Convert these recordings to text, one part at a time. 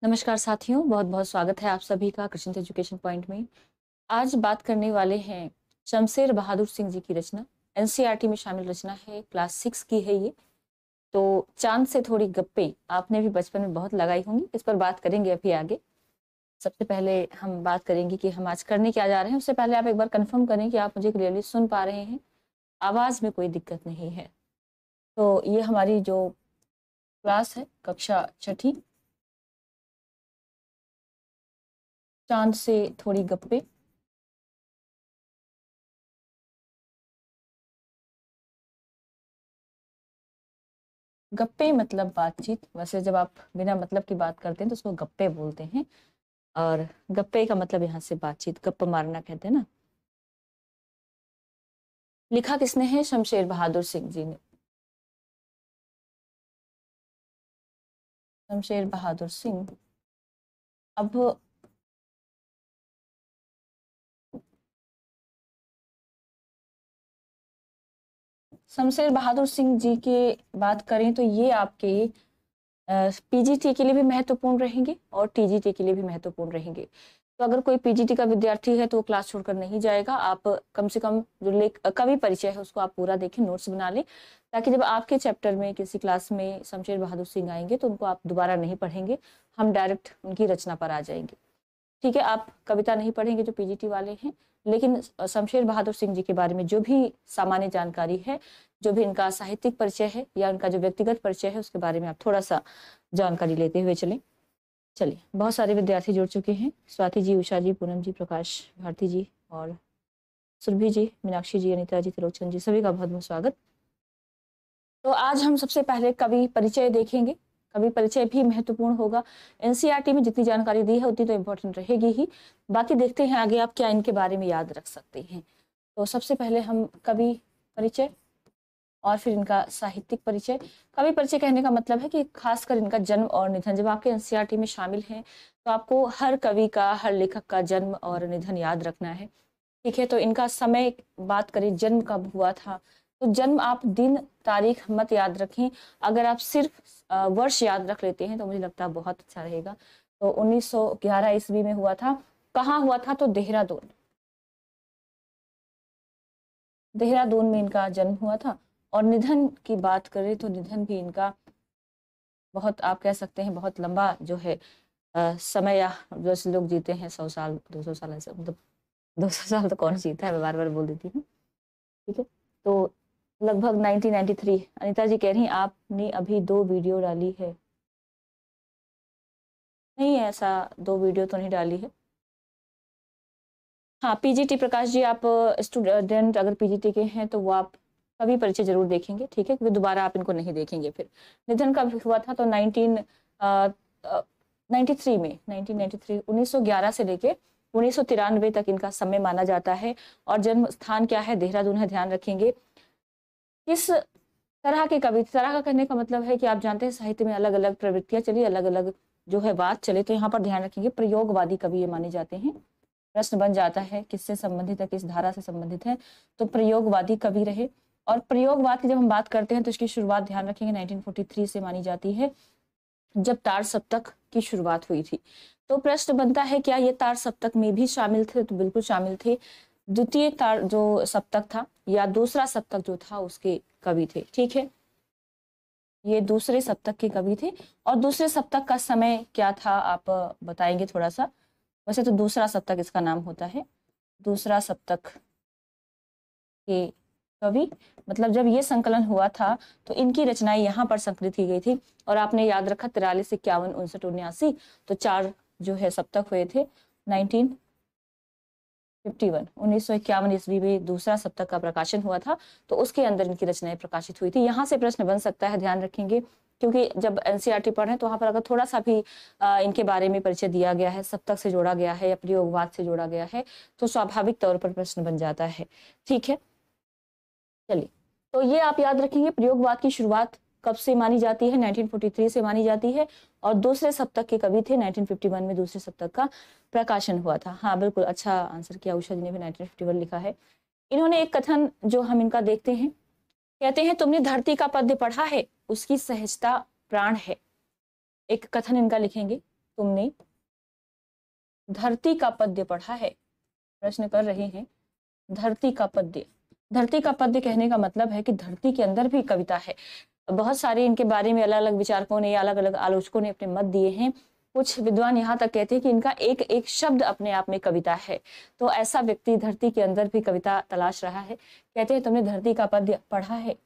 नमस्कार साथियों, बहुत बहुत स्वागत है आप सभी का कृष्ण एजुकेशन पॉइंट में। आज बात करने वाले हैं शमशेर बहादुर सिंह जी की रचना। एनसीईआरटी में शामिल रचना है, क्लास 6 की है ये। तो चांद से थोड़ी गप्पे आपने भी बचपन में बहुत लगाई होंगी, इस पर बात करेंगे अभी आगे। सबसे पहले हम बात करेंगे कि हम आज करने क्या जा रहे हैं। उससे पहले आप एक बार कंफर्म करें कि आप मुझे क्लियरली सुन पा रहे हैं, आवाज में कोई दिक्कत नहीं है। तो ये हमारी जो क्लास है, कक्षा छठी, चांद से थोड़ी गप्पे। गप्पे मतलब बातचीत। वैसे जब आप बिना मतलब की बात करते हैं तो उसको गप्पे बोलते हैं, और गप्पे का मतलब यहाँ से बातचीत, गप्प मारना कहते हैं ना। लिखा किसने है? शमशेर बहादुर सिंह जी ने। शमशेर बहादुर सिंह। अब शमशेर बहादुर सिंह जी के बात करें तो ये आपके पीजीटी के लिए भी महत्वपूर्ण रहेंगे और टीजीटी के लिए भी महत्वपूर्ण रहेंगे। तो अगर कोई पीजीटी का विद्यार्थी है तो वो क्लास छोड़कर नहीं जाएगा। आप कम से कम जो कवि परिचय है उसको आप पूरा देखें, नोट्स बना लें, ताकि जब आपके चैप्टर में किसी क्लास में शमशेर बहादुर सिंह आएंगे तो उनको आप दोबारा नहीं पढ़ेंगे, हम डायरेक्ट उनकी रचना पर आ जाएंगे। ठीक है, आप कविता नहीं पढ़ेंगे जो पीजीटी वाले हैं, लेकिन शमशेर बहादुर सिंह जी के बारे में जो भी सामान्य जानकारी है, जो भी इनका साहित्यिक परिचय है या उनका जो व्यक्तिगत परिचय है, उसके बारे में आप थोड़ा सा जानकारी लेते हुए चलें। चलिए, बहुत सारे विद्यार्थी जुड़ चुके हैं। स्वाति जी, उषा जी, पूनम जी, प्रकाश भारती जी और सुरभि जी, मीनाक्षी जी, अनिता जी, त्रिलोचन जी, सभी का बहुत बहुत स्वागत। तो आज हम सबसे पहले कवि परिचय देखेंगे। कवि परिचय भी महत्वपूर्ण होगा। एनसीईआरटी में जितनी जानकारी दी है उतनी तो इम्पोर्टेंट रहेगी ही। बाकी देखते हैं आगे आप क्या इनके बारे में याद रख सकते हैं। तो सबसे पहले हम कवि परिचय और फिर इनका साहित्यिक परिचय। कवि परिचय कहने का मतलब है कि खासकर इनका जन्म और निधन जब आपके एनसीईआरटी में शामिल हैं तो आपको हर कवि का, हर लेखक का जन्म और निधन याद रखना है। ठीक है, तो इनका समय बात करें, जन्म कब हुआ था, तो जन्म आप दिन तारीख मत याद रखें। अगर आप सिर्फ वर्ष याद रख लेते हैं तो मुझे लगता है बहुत अच्छा रहेगा। तो 1911 ईस्वी में हुआ था। कहाँ हुआ था? तो देहरादून। देहरादून में इनका जन्म हुआ था। और निधन की बात करें तो निधन भी इनका बहुत, आप कह सकते हैं बहुत लंबा जो है समय, या जैसे लोग जीते हैं 100 साल 200 साल, ऐसे मतलब 200 साल तो कौन जीता है, मैं बार बार बोल देती हूँ। ठीक है, तो लगभग 1993। अनिता जी कह रही हैं आपने अभी 2 वीडियो डाली है। नहीं, ऐसा 2 वीडियो तो नहीं डाली है। हाँ, पीजीटी प्रकाश जी, आप स्टूडेंट अगर पीजीटी के हैं तो वो आप कभी परिचय जरूर देखेंगे, ठीक है, क्योंकि दोबारा आप इनको नहीं देखेंगे। फिर निधन कब हुआ था? तो 1993 में, 1993, 1911 से लेके 1993 तक इनका समय माना जाता है। और जन्म स्थान क्या है? देहरादून है, ध्यान रखेंगे। किस तरह के कवि? तरह का कहने का मतलब है कि आप जानते हैं साहित्य में अलग अलग प्रवृत्तियां चली, अलग अलग जो है बात चले, तो यहाँ पर ध्यान रखेंगे प्रयोगवादी कवि ये माने जाते हैं। प्रश्न बन जाता है किससे संबंधित है, किस धारा से संबंधित है, तो प्रयोगवादी कवि रहे। और प्रयोगवाद की जब हम बात करते हैं तो इसकी शुरुआत ध्यान रखेंगे 1943 से मानी जाती है, जब तार सप्तक की शुरुआत हुई थी। तो प्रश्न बनता है क्या ये तार सप्तक में भी शामिल थे? तो बिल्कुल शामिल थे। द्वितीय तार जो सप्तक था या दूसरा सप्तक जो था उसके कवि थे। ठीक है, ये दूसरे सप्तक के कवि थे। और दूसरे सप्तक का समय क्या था आप बताएंगे थोड़ा सा? वैसे तो दूसरा सप्तक इसका नाम होता है। दूसरा सप्तक के कवि, मतलब जब ये संकलन हुआ था तो इनकी रचनाएं यहाँ पर संकलित की गई थी। और आपने याद रखा 43, 51, 59, 79, तो 4 जो है सप्तक हुए थे। 1951, 1951 ईस्वी में दूसरा सप्तक का प्रकाशन हुआ था, तो उसके अंदर इनकी रचनाएं प्रकाशित हुई थी। यहाँ से प्रश्न बन सकता है, ध्यान रखेंगे, क्योंकि जब एनसीईआरटी पढ़ रहे हैं तो वहां पर अगर थोड़ा सा भी इनके बारे में परिचय दिया गया है, सप्तक से जोड़ा गया है या प्रयोगवाद से जोड़ा गया है, तो स्वाभाविक तौर पर प्रश्न बन जाता है। ठीक है, चलिए, तो ये आप याद रखेंगे प्रयोगवाद की शुरुआत कब से मानी जाती है? 1943 से मानी जाती है। और दूसरे सप्तक के कवि थे, 1951 में दूसरे सप्तक का प्रकाशन हुआ था। हाँ बिल्कुल, अच्छा आंसर किया, उषा जी ने भी 1951 लिखा है। इन्होंने एक कथन जो हम इनका देखते हैं, कहते हैं तुमने धरती का पद्य पढ़ा है, उसकी सहजता प्राण है। एक कथन इनका लिखेंगे, तुमने धरती का पद्य पढ़ा है? प्रश्न कर रहे हैं धरती का पद्य। धरती का पद्य कहने का मतलब है कि धरती के अंदर भी कविता है। बहुत सारे इनके बारे में अलग अलग विचारकों ने या अलग अलग आलोचकों ने अपने मत दिए हैं। कुछ विद्वान यहाँ तक कहते हैं कि इनका एक एक शब्द अपने आप में कविता है। तो ऐसा व्यक्ति धरती के अंदर भी कविता तलाश रहा है। कहते हैं तुमने धरती का पद्य पढ़ा है?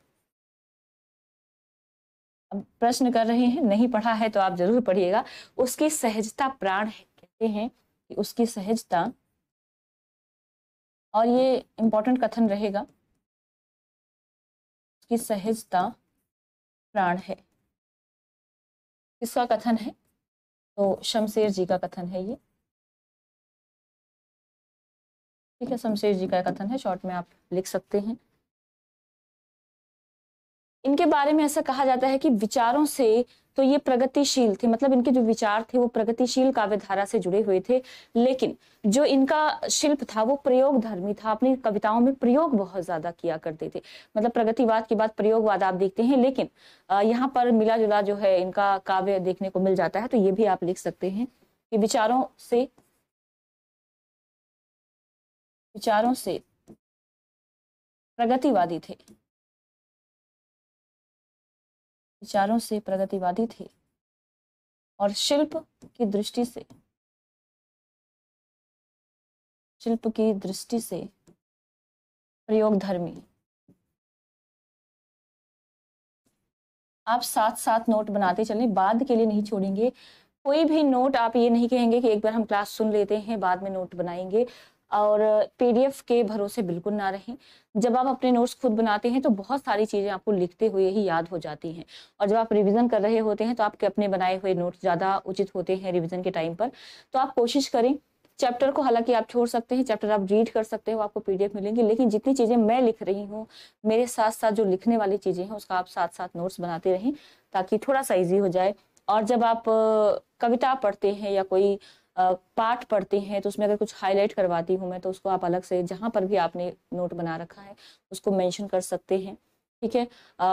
अब प्रश्न कर रहे हैं नहीं पढ़ा है तो आप जरूर पढ़िएगा। उसकी सहजता प्राण है। कहते हैं कि उसकी सहजता, और ये इंपॉर्टेंट कथन रहेगा, उसकी सहजता प्राण है। किसका कथन है? तो शमशेर जी का कथन है ये। ठीक है, शमशेर जी का कथन है, शॉर्ट में आप लिख सकते हैं। इनके बारे में ऐसा कहा जाता है कि विचारों से तो ये प्रगतिशील थे, मतलब इनके जो विचार थे वो प्रगतिशील काव्य धारा से जुड़े हुए थे, लेकिन जो इनका शिल्प था वो प्रयोग धर्मी था। अपनी कविताओं में प्रयोग बहुत ज्यादा किया करते थे। मतलब प्रगतिवाद के बाद प्रयोगवाद आप देखते हैं, लेकिन यहाँ पर मिला जुला जो है इनका काव्य देखने को मिल जाता है। तो ये भी आप लिख सकते हैं कि विचारों से प्रगतिवादी थे, विचारों से प्रगतिवादी थे, और शिल्प की दृष्टि से प्रयोग धर्मी। आप साथ साथ नोट बनाते चलें, बाद के लिए नहीं छोड़ेंगे कोई भी नोट। आप ये नहीं कहेंगे कि एक बार हम क्लास सुन लेते हैं बाद में नोट बनाएंगे, और पीडीएफ के भरोसे बिल्कुल ना रहें। जब आप अपने नोट्स खुद बनाते हैं तो बहुत सारी चीजें आपको लिखते हुए ही याद हो जाती हैं, और जब आप रिवीजन कर रहे होते हैं तो आपके अपने बनाए हुए नोट्स ज्यादा उचित होते हैं रिवीजन के टाइम पर। तो आप कोशिश करें, चैप्टर को हालांकि आप छोड़ सकते हैं, चैप्टर आप रीड कर सकते हो, आपको पीडीएफ मिलेंगे, लेकिन जितनी चीजें मैं लिख रही हूँ मेरे साथ साथ जो लिखने वाली चीजें हैं उसका आप साथ साथ नोट्स बनाते रहें, ताकि थोड़ा सा ईजी हो जाए। और जब आप कविता पढ़ते हैं या कोई पाठ पढ़ते हैं तो उसमें अगर कुछ हाईलाइट करवाती हूँ मैं, तो उसको आप अलग से जहां पर भी आपने नोट बना रखा है उसको मेंशन कर सकते हैं। ठीक है,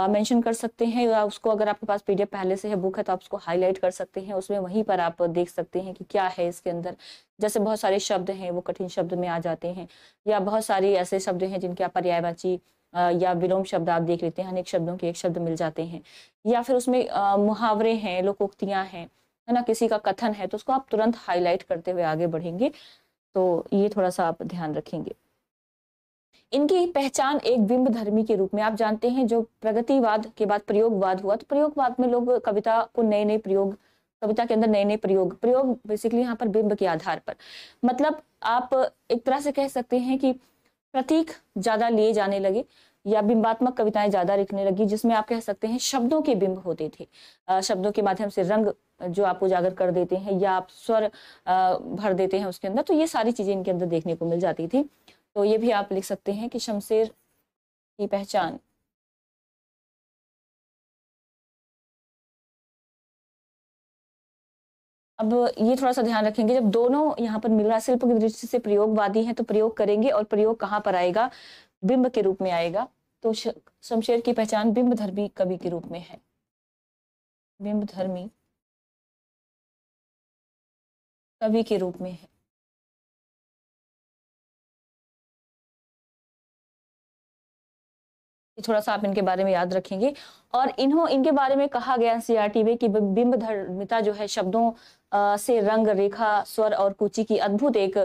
मेंशन कर सकते हैं, या उसको अगर आपके पास पीडीएफ पहले से है बुक है तो आप उसको हाईलाइट कर सकते हैं, उसमें वहीं पर आप देख सकते हैं कि क्या है इसके अंदर। जैसे बहुत सारे शब्द हैं वो कठिन शब्द में आ जाते हैं, या बहुत सारे ऐसे शब्द हैं जिनके आप पर्यायवाची या विलोम शब्द आप देख लेते हैं, अनेक शब्दों के एक शब्द मिल जाते हैं, या फिर उसमें मुहावरे हैं, लोकोक्तियां हैं, है ना, किसी का कथन है, तो उसको आप तुरंत हाईलाइट करते हुए आगे बढ़ेंगे। तो ये थोड़ा सा आप ध्यान रखेंगे। इनकी पहचान एक बिंब धर्मी के रूप में, आप जानते हैं जो प्रगतिवाद के बाद प्रयोगवाद हुआ, तो प्रयोगवाद में लोग कविता को नए नए प्रयोग, कविता के अंदर नए नए प्रयोग बेसिकली यहाँ पर बिंब के आधार पर, मतलब आप एक तरह से कह सकते हैं कि प्रतीक ज्यादा लिए जाने लगे, या बिंबात्मक कविताएं ज्यादा लिखने लगी, जिसमें आप कह सकते हैं शब्दों के बिंब होते थे। शब्दों के माध्यम से रंग जो आप उजागर कर देते हैं, या आप स्वर भर देते हैं उसके अंदर, तो ये सारी चीजें इनके अंदर देखने को मिल जाती थी। तो ये भी आप लिख सकते हैं कि शमशेर की पहचान अब ये थोड़ा सा ध्यान रखेंगे, जब दोनों यहाँ पर मिल रहा शिल्प की दृष्टि से प्रयोगवादी हैं तो प्रयोग करेंगे, और प्रयोग कहाँ पर आएगा? बिंब के रूप में आएगा। तो शमशेर की पहचान बिंब धर्मी कवि के रूप में है, बिंब धर्मी कवि के रूप में है। थोड़ा सा आप इनके बारे में याद रखेंगे। और इनके बारे में कहा गया एनसीईआरटी में कि बिंब धर्मिता जो है शब्दों से रंग, रेखा, स्वर और कुची की अद्भुत एक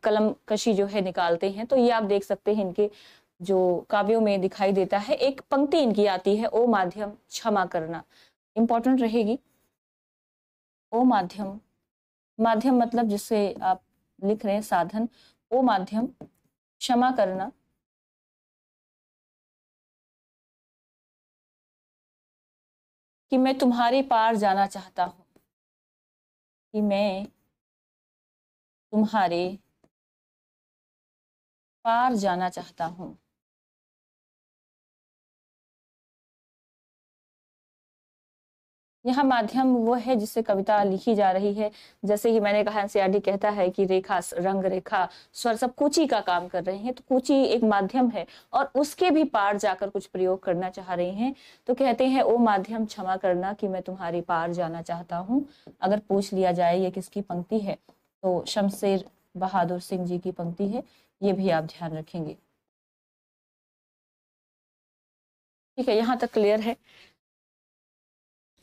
कलम कशी जो है निकालते हैं। तो ये आप देख सकते हैं इनके जो काव्यों में दिखाई देता है। एक पंक्ति इनकी आती है, ओ माध्यम क्षमा करना, इंपॉर्टेंट रहेगी। ओ माध्यम, माध्यम मतलब जिससे आप लिख रहे हैं साधन, ओ माध्यम क्षमा करना, कि मैं तुम्हारे पार जाना चाहता हूं, कि मैं तुम्हारे पार जाना चाहता हूं। यहाँ माध्यम वो है जिससे कविता लिखी जा रही है। जैसे कि मैंने कहा, एनसीईआरटी कहता है कि रेखा, रंग रेखा, स्वर सब कूची का काम कर रहे हैं, तो कूची एक माध्यम है और उसके भी पार जाकर कुछ प्रयोग करना चाह रही हैं, तो कहते हैं ओ माध्यम क्षमा करना कि मैं तुम्हारी पार जाना चाहता हूँ। अगर पूछ लिया जाए ये किसकी पंक्ति है, तो शमशेर बहादुर सिंह जी की पंक्ति है, ये भी आप ध्यान रखेंगे। ठीक है, यहाँ तक क्लियर है।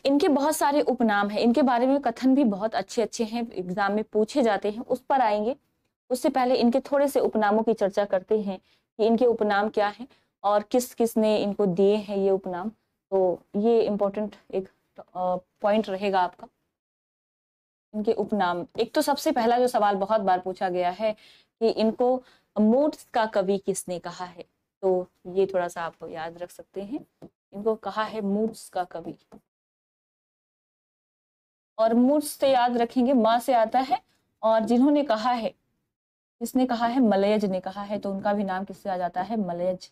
इनके बहुत सारे उपनाम हैं, इनके बारे में कथन भी बहुत अच्छे अच्छे हैं, एग्जाम में पूछे जाते हैं, उस पर आएंगे। उससे पहले इनके थोड़े से उपनामों की चर्चा करते हैं कि इनके उपनाम क्या हैं और किस किस ने इनको दिए हैं ये उपनाम। तो ये इम्पोर्टेंट एक पॉइंट रहेगा आपका, इनके उपनाम। एक तो सबसे पहला जो सवाल बहुत बार पूछा गया है कि इनको मूर्त का कवि किसने कहा है, तो ये थोड़ा सा आप याद रख सकते हैं, इनको कहा है मूर्त का कवि। और मूर्त से याद रखेंगे, माँ से आता है, और जिन्होंने कहा है, किसने कहा है, मलयज ने कहा है, तो उनका भी नाम किससे आ जाता है, मलयज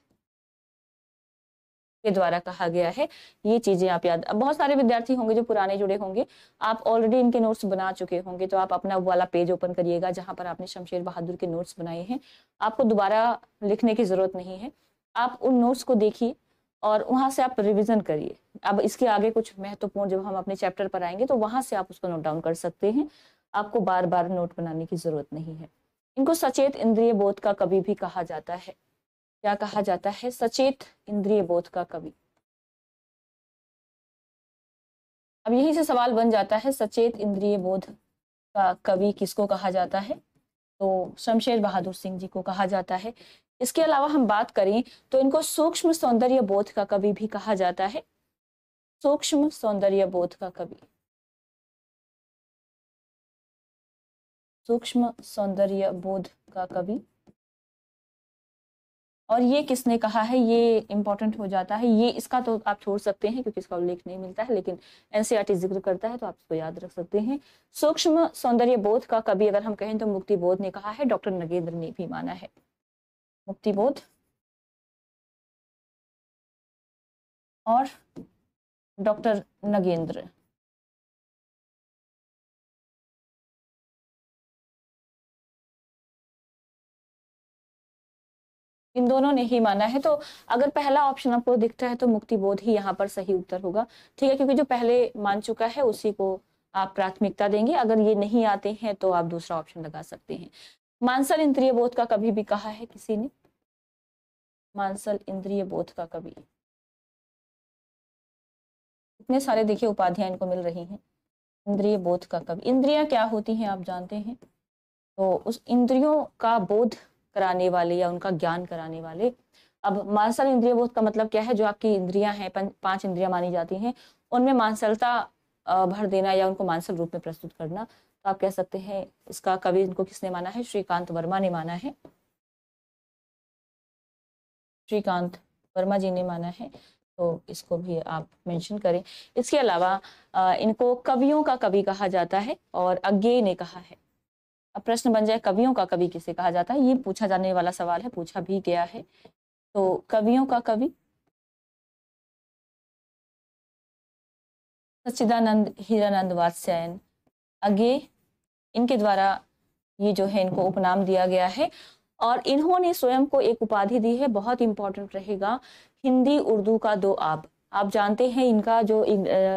के द्वारा कहा गया है। ये चीजें आप याद, अब बहुत सारे विद्यार्थी होंगे जो पुराने जुड़े होंगे, आप ऑलरेडी इनके नोट्स बना चुके होंगे, तो आप अपना वाला पेज ओपन करिएगा जहां पर आपने शमशेर बहादुर के नोट्स बनाए हैं। आपको दोबारा लिखने की जरूरत नहीं है, आप उन नोट्स को देखिए और वहां से आप रिविजन करिए। अब इसके आगे कुछ महत्वपूर्ण जब हम अपने चैप्टर पर आएंगे तो वहां से आप उसको नोट डाउन कर सकते हैं, आपको बार बार नोट बनाने की जरूरत नहीं है। इनको सचेत इंद्रिय बोध का कवि भी कहा जाता है। क्या कहा जाता है, सचेत इंद्रिय बोध का कवि। अब यहीं से सवाल बन जाता है, सचेत इंद्रिय बोध का कवि किसको कहा जाता है, तो शमशेर बहादुर सिंह जी को कहा जाता है। इसके अलावा हम बात करें तो इनको सूक्ष्म सौंदर्य बोध का कवि भी कहा जाता है, सूक्ष्म सौंदर्य बोध का कवि, सूक्ष्म सौंदर्य बोध का कवि। और ये किसने कहा है, ये इंपॉर्टेंट हो जाता है, ये इसका तो आप छोड़ सकते हैं क्योंकि इसका उल्लेख नहीं मिलता है, लेकिन एनसीईआरटी जिक्र करता है तो आप इसको याद रख सकते हैं। सूक्ष्म सौंदर्य बोध का कवि अगर हम कहें तो मुक्ति बोध ने कहा है, डॉक्टर नगेंद्र ने भी माना है, मुक्ति बोध और डॉक्टर नगेंद्र, इन दोनों ने ही माना है। तो अगर पहला ऑप्शन आपको दिखता है तो मुक्ति बोध ही यहाँ पर सही उत्तर होगा। ठीक है, क्योंकि जो पहले मान चुका है उसी को आप प्राथमिकता देंगे, अगर ये नहीं आते हैं तो आप दूसरा ऑप्शन लगा सकते हैं। मानसल इंद्रिय बोध का कवि भी कहा है किसी ने, मानसल इंद्रिय बोध का कवि। इतने सारे देखिए उपाधियां इनको मिल रही हैं, इंद्रिय बोध का कवि। इंद्रियां क्या होती हैं आप जानते हैं, तो उस इंद्रियों का बोध कराने वाले या उनका ज्ञान कराने वाले। अब मानसल इंद्रिय बोध का मतलब क्या है, जो आपकी इंद्रियां हैं, पांच इंद्रियां मानी जाती हैं, उनमें मानसलता भर देना या उनको मानसल रूप में प्रस्तुत करना। तो आप कह सकते हैं इसका कवि इनको किसने माना है, श्रीकांत वर्मा ने माना है, श्रीकांत वर्मा जी ने माना है, तो इसको भी आप मेंशन करें। इसके अलावा इनको कवियों का कवि कहा जाता है और अज्ञेय ने कहा है। अब प्रश्न बन जाए कवियों का कवि किसे कहा जाता है, ये पूछा जाने वाला सवाल है, पूछा भी गया है। तो कवियों का कवि सच्चिदानंद, हीरानंद वात्स्यायन, अज्ञेय, इनके द्वारा ये जो है इनको उपनाम दिया गया है। और इन्होंने स्वयं को एक उपाधि दी है, बहुत इंपॉर्टेंट रहेगा, हिंदी उर्दू का दो आब। आप जानते हैं इनका जो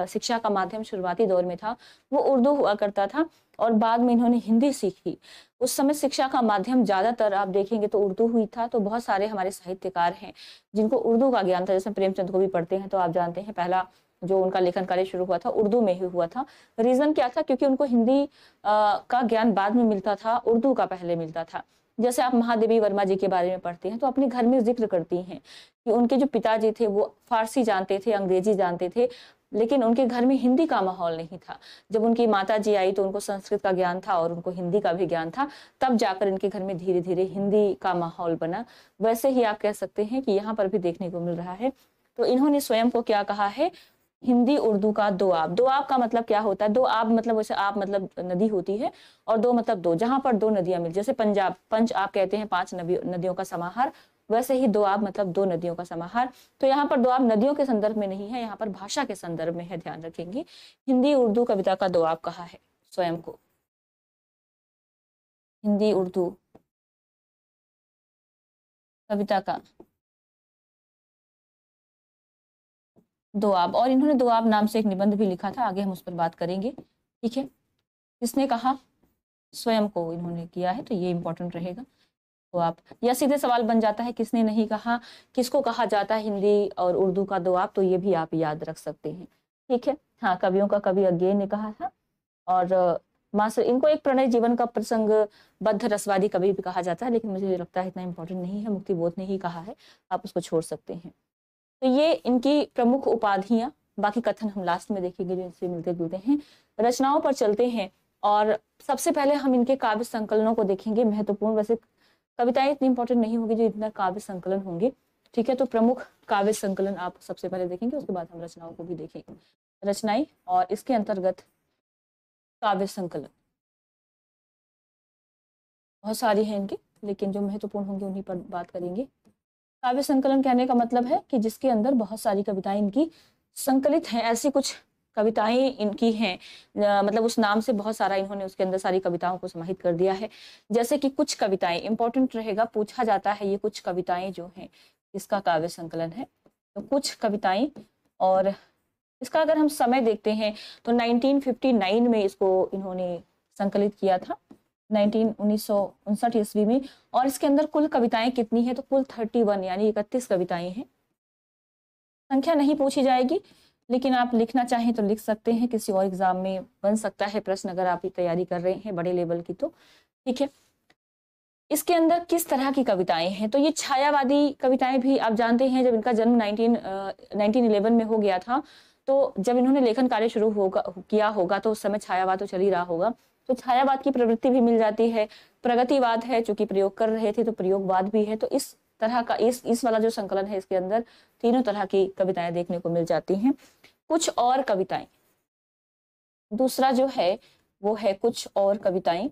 शिक्षा का माध्यम शुरुआती दौर में था वो उर्दू हुआ करता था और बाद में इन्होंने हिंदी सीखी। उस समय शिक्षा का माध्यम ज्यादातर आप देखेंगे तो उर्दू हुई था। तो बहुत सारे हमारे साहित्यकार हैं जिनको उर्दू का ज्ञान था, जैसे प्रेमचंद को भी पढ़ते हैं तो आप जानते हैं पहला जो उनका लेखन कार्य शुरू हुआ था उर्दू में ही हुआ था। रीजन क्या था, क्योंकि उनको हिंदी का ज्ञान बाद में मिलता था, उर्दू का पहले मिलता था। जैसे आप महादेवी वर्मा जी के बारे में पढ़ते हैं तो अपने घर में जिक्र करती हैं कि उनके जो पिताजी थे वो फारसी जानते थे, अंग्रेजी जानते थे, लेकिन उनके घर में हिंदी का माहौल नहीं था। जब उनकी माता जी आई तो उनको संस्कृत का ज्ञान था और उनको हिंदी का भी ज्ञान था, तब जाकर इनके घर में धीरे धीरे हिंदी का माहौल बना। वैसे ही आप कह सकते हैं कि यहाँ पर भी देखने को मिल रहा है। तो इन्होंने स्वयं को क्या कहा है, हिंदी उर्दू का दो आब। दो आब का मतलब क्या होता है, दो आब मतलब वैसे आप मतलब नदी होती है और दो मतलब दो, जहां पर दो नदियां मिल, जैसे पंजाब, पंच आप कहते हैं पांच नदियों का समाहार, वैसे ही दोआब मतलब दो नदियों का समाहार। तो यहाँ पर दोआब नदियों के संदर्भ में नहीं है, यहाँ पर भाषा के संदर्भ में है, ध्यान रखेंगे। हिंदी उर्दू कविता का दोआब कहा है स्वयं को, हिंदी उर्दू कविता का दोआब। और इन्होंने दोआब नाम से एक निबंध भी लिखा था, आगे हम उस पर बात करेंगे, ठीक है। किसने कहा? स्वयं को इन्होंने किया है, तो ये इंपॉर्टेंट रहेगा। दोआब, या सीधे सवाल बन जाता है किसने नहीं कहा, किसको कहा जाता है हिंदी और उर्दू का दोआब, तो ये भी आप याद रख सकते हैं, ठीक है। हाँ, कवियों का कवि अज्ञेय ने कहा था। और मास्टर, इनको एक प्रणय जीवन का प्रसंग बद्ध रसवादी कवि भी कहा जाता है, लेकिन मुझे लगता है इतना इंपॉर्टेंट नहीं है, मुक्तिबोध ने ही कहा है, आप उसको छोड़ सकते हैं। तो ये इनकी प्रमुख उपाधियां, बाकी कथन हम लास्ट में देखेंगे जो इनसे मिलते जुलते हैं। रचनाओं पर चलते हैं, और सबसे पहले हम इनके काव्य संकलनों को देखेंगे, महत्वपूर्ण। वैसे कविताएं इतनी इंपॉर्टेंट नहीं होगी जो इतना काव्य संकलन होंगे, ठीक है। तो प्रमुख काव्य संकलन आप सबसे पहले देखेंगे, उसके बाद हम रचनाओं को भी देखेंगे। रचनाएं और इसके अंतर्गत काव्य संकलन बहुत सारी हैं इनकी, लेकिन जो महत्वपूर्ण होंगे उन्हीं पर बात करेंगे। काव्य संकलन कहने का मतलब है कि जिसके अंदर बहुत सारी कविताएं इनकी संकलित हैं, ऐसी कुछ कविताएं इनकी हैं, मतलब उस नाम से बहुत सारा इन्होंने उसके अंदर सारी कविताओं को समाहित कर दिया है। जैसे कि कुछ कविताएं, इंपॉर्टेंट रहेगा, पूछा जाता है ये कुछ कविताएं जो हैं इसका काव्य संकलन है, तो कुछ कविताएं। और इसका अगर हम समय देखते हैं तो 1959 में इसको इन्होंने संकलित किया था, 1959 ईस्वी में। और इसके अंदर कुल कविताएं कितनी है? तो कुल 31 यानी 31 कविताएं हैं। संख्या नहीं पूछी जाएगी, लेकिन आप लिखना चाहें तो लिख सकते हैं, किसी और एग्जाम में बन सकता है प्रश्न अगर आप तैयारी कर रहे हैं बड़े लेवल की, तो ठीक है। इसके अंदर किस तरह की कविताएं हैं? तो ये छायावादी कविताएं भी आप जानते हैं, जब इनका जन्म 1911 में हो गया था, तो जब इन्होंने लेखन कार्य शुरू किया होगा तो उस समय छायावाद तो चल ही रहा होगा, तो छायावाद की प्रवृत्ति भी मिल जाती है। प्रगतिवाद है, चूंकि प्रयोग कर रहे थे तो प्रयोगवाद भी है। तो इस तरह का इस वाला जो संकलन है, इसके अंदर तीनों तरह की कविताएं देखने को मिल जाती हैं। कुछ और कविताएं, दूसरा जो है वो है कुछ और कविताएं।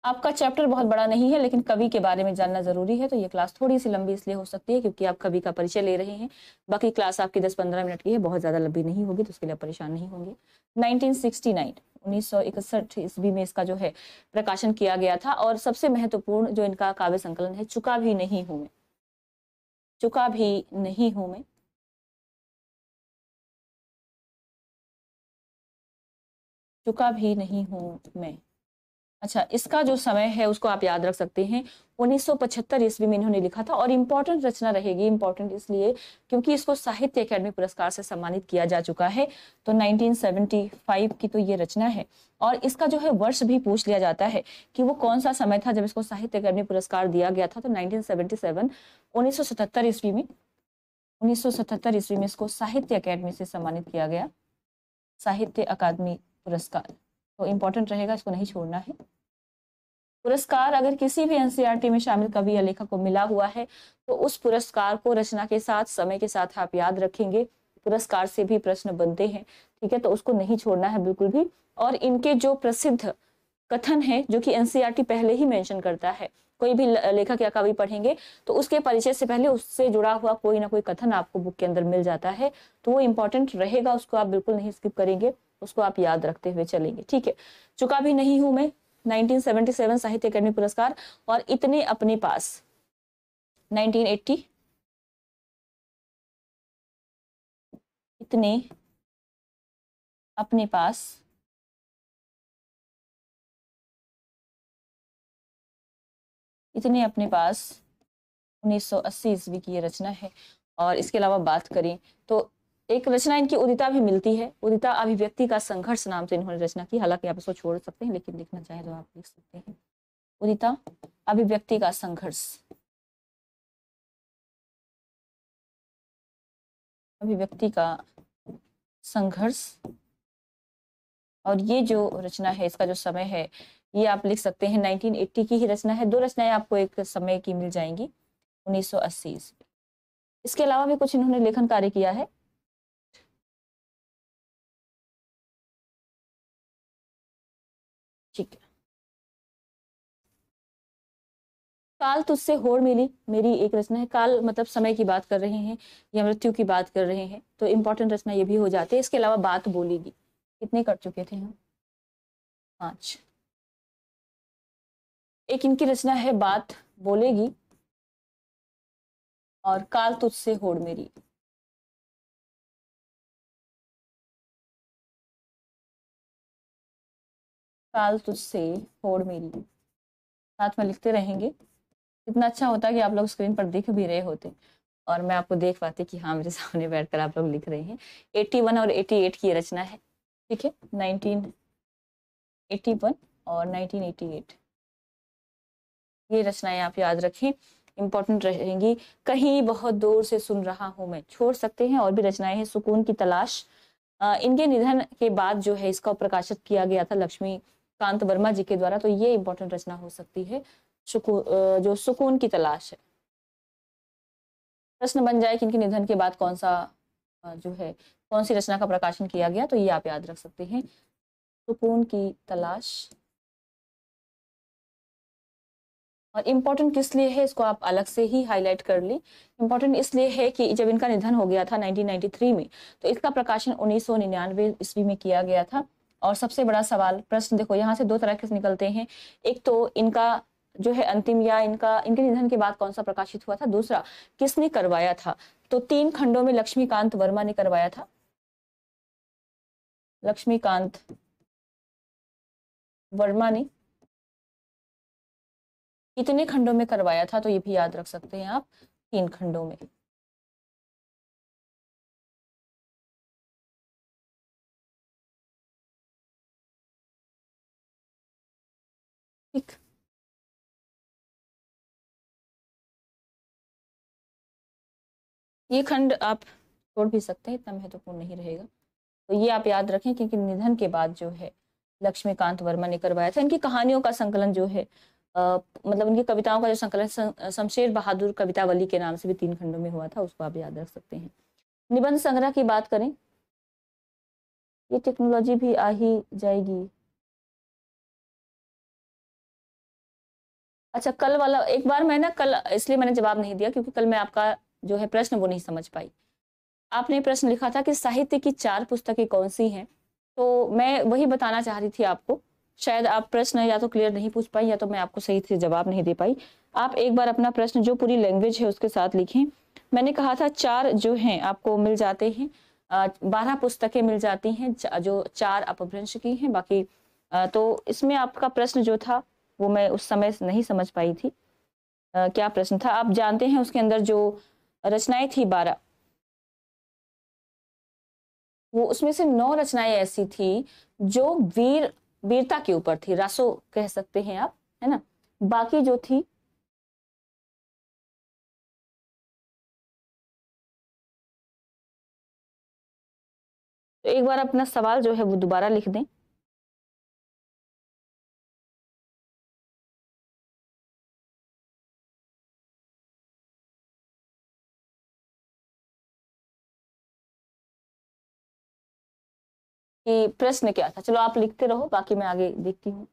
आपका चैप्टर बहुत बड़ा नहीं है, लेकिन कवि के बारे में जानना जरूरी है, तो ये क्लास थोड़ी सी लंबी इसलिए हो सकती है क्योंकि आप कवि का परिचय ले रहे हैं। बाकी क्लास आपकी 10-15 मिनट की है, बहुत ज्यादा लंबी नहीं होगी, तो उसके लिए आप परेशान नहीं होंगे। 1961 ईस्वी में इसका जो है प्रकाशन किया गया था। और सबसे महत्वपूर्ण जो इनका काव्य संकलन है, चुका भी नहीं हूं मैं, चुका भी नहीं हूं मैं, चुका भी नहीं हूं मैं। अच्छा, इसका जो समय है उसको आप याद रख सकते हैं, 1975 ईस्वी में इन्होंने लिखा था। और इम्पोर्टेंट रचना रहेगी, इम्पोर्टेंट इसलिए क्योंकि इसको साहित्य अकेडमी पुरस्कार से सम्मानित किया जा चुका है। तो 1975 की तो ये रचना है। और इसका जो है वर्ष भी पूछ लिया जाता है कि वो कौन सा समय था जब इसको साहित्य अकेडमी पुरस्कार दिया गया था। तो 1977, 1977 ईस्वी में, 1977 ईस्वी में इसको साहित्य अकेडमी से सम्मानित किया गया, साहित्य अकादमी पुरस्कार। तो इंपॉर्टेंट रहेगा, इसको नहीं छोड़ना है। पुरस्कार अगर किसी भी एनसीईआरटी में शामिल कवि या लेखक को मिला हुआ है तो उस पुरस्कार को रचना के साथ, समय के साथ आप याद रखेंगे। पुरस्कार से भी प्रश्न बनते हैं, ठीक है, तो उसको नहीं छोड़ना है बिल्कुल भी। और इनके जो प्रसिद्ध कथन है जो कि एनसीईआरटी पहले ही मेंशन करता है, कोई भी लेखक या कवि पढ़ेंगे तो उसके परिचय से पहले उससे जुड़ा हुआ कोई ना कोई कथन आपको बुक के अंदर मिल जाता है, तो वो इंपॉर्टेंट रहेगा, उसको आप बिल्कुल नहीं स्किप करेंगे, उसको आप याद रखते हुए चलेंगे, ठीक है। चुका भी नहीं हूं मैं, 1977 साहित्य अकादमी पुरस्कार। और इतने अपने पास, 1980, इतने अपने पास, इतने अपने पास 1980 ईस्वी की ये रचना है। और इसके अलावा बात करें तो एक रचना इनकी उदिता भी मिलती है, उदिता अभिव्यक्ति का संघर्ष नाम से इन्होंने रचना की। हालांकि आप इसको छोड़ सकते हैं, लेकिन लिखना चाहे तो आप लिख सकते हैं, उदिता अभिव्यक्ति का संघर्ष, अभिव्यक्ति का संघर्ष। और ये जो रचना है, इसका जो समय है ये आप लिख सकते हैं, 1980 की ही रचना है। दो रचनाएं आपको एक समय की मिल जाएंगी, 1980 ईस्वी। इसके अलावा भी कुछ इन्होंने लेखन कार्य किया है, ठीक है। काल तुझसे होड़ मिली मेरी एक रचना है। काल मतलब समय की बात कर रहे हैं या मृत्यु की बात कर रहे हैं, तो इंपॉर्टेंट रचना ये भी हो जाती है। इसके अलावा बात बोलेगी, कितने कर चुके थे हम? 5। एक इनकी रचना है बात बोलेगी और काल तुझसे होड़ मेरी। काल तुझसे होड़ मेरी, साथ में लिखते रहेंगे। इतना अच्छा होता कि आप लोग स्क्रीन पर दिख भी रहे होते और मैं आपको देख पाती कि हाँ मेरे सामने बैठकर आप लोग लिख रहे हैं। 81 और 88 की रचना है, ठीक है, 1981 और 1988 ये रचनाएं आप याद रखें, इंपॉर्टेंट रहेंगी। कहीं बहुत दूर से सुन रहा हूं मैं, छोड़ सकते हैं। और भी रचनाएं हैं, सुकून की तलाश, इनके निधन के बाद जो है इसका प्रकाशित किया गया था लक्ष्मीकांत वर्मा जी के द्वारा, तो ये इंपॉर्टेंट रचना हो सकती है जो सुकून की तलाश है। प्रश्न बन जाए कि इनके निधन के बाद कौन सा जो है कौन सी रचना का प्रकाशन किया गया, तो ये आप याद रख सकते हैं, सुकून की तलाश। और इम्पोर्टेंट किस लिए है इसको आप अलग से ही हाईलाइट कर ली। इम्पोर्टेंट इसलिए है कि जब इनका निधन हो गया था 1993 में, तो इसका प्रकाशन 1999 ईस्वी में किया गया था। और सबसे बड़ा सवाल प्रश्न देखो यहाँ से दो तरह के निकलते हैं, एक तो इनका जो है अंतिम या इनके निधन के बाद कौन सा प्रकाशित हुआ था, दूसरा किसने करवाया था। तो 3 खंडों में लक्ष्मीकांत वर्मा ने करवाया था। लक्ष्मीकांत वर्मा ने कितने खंडों में करवाया था, तो ये भी याद रख सकते हैं आप, 3 खंडों में। ठीक, ये खंड आप छोड़ भी सकते हैं, इतना महत्वपूर्ण नहीं रहेगा। तो ये आप याद रखें क्योंकि निधन के बाद जो है लक्ष्मीकांत वर्मा ने करवाया था। इनकी कहानियों का संकलन जो है मतलब इनकी कविताओं का जो संकलन शमशेर बहादुर कवितावली के नाम से भी 3 खंडों में हुआ था, उसको आप याद रख सकते हैं। निबंध संग्रह की बात करें, ये टेक्नोलॉजी भी आ ही जाएगी। अच्छा, कल वाला एक बार मैं ना कल इसलिए मैंने जवाब नहीं दिया क्योंकि कल मैं आपका जो है प्रश्न वो नहीं समझ पाई। आपने प्रश्न लिखा था कि साहित्य की 4 पुस्तकें कौन सी हैं, तो मैं वही बताना चाह रही थी आपको। शायद आप प्रश्न या तो क्लियर नहीं पूछ पाई या तो मैं आपको सही से जवाब नहीं दे पाई। आप एक बार अपना प्रश्न जो पूरी लैंग्वेज है उसके साथ लिखें। मैंने कहा था 4 जो हैं आपको मिल जाते हैं, 12 पुस्तकें मिल जाती हैं जो 4 अपभ्रंश की हैं। बाकी तो इसमें आपका प्रश्न जो था वो मैं उस समय नहीं समझ पाई थी। क्या प्रश्न था आप जानते हैं? उसके अंदर जो रचनाएं थी 12, वो उसमें से 9 रचनाएं ऐसी थी जो वीरता के ऊपर थी, रासो कह सकते हैं आप, है ना। बाकी जो थी तो एक बार अपना सवाल जो है वो दोबारा लिख दें। कि प्रश्न क्या था, चलो आप लिखते रहो, बाकी मैं आगे देखती हूँ।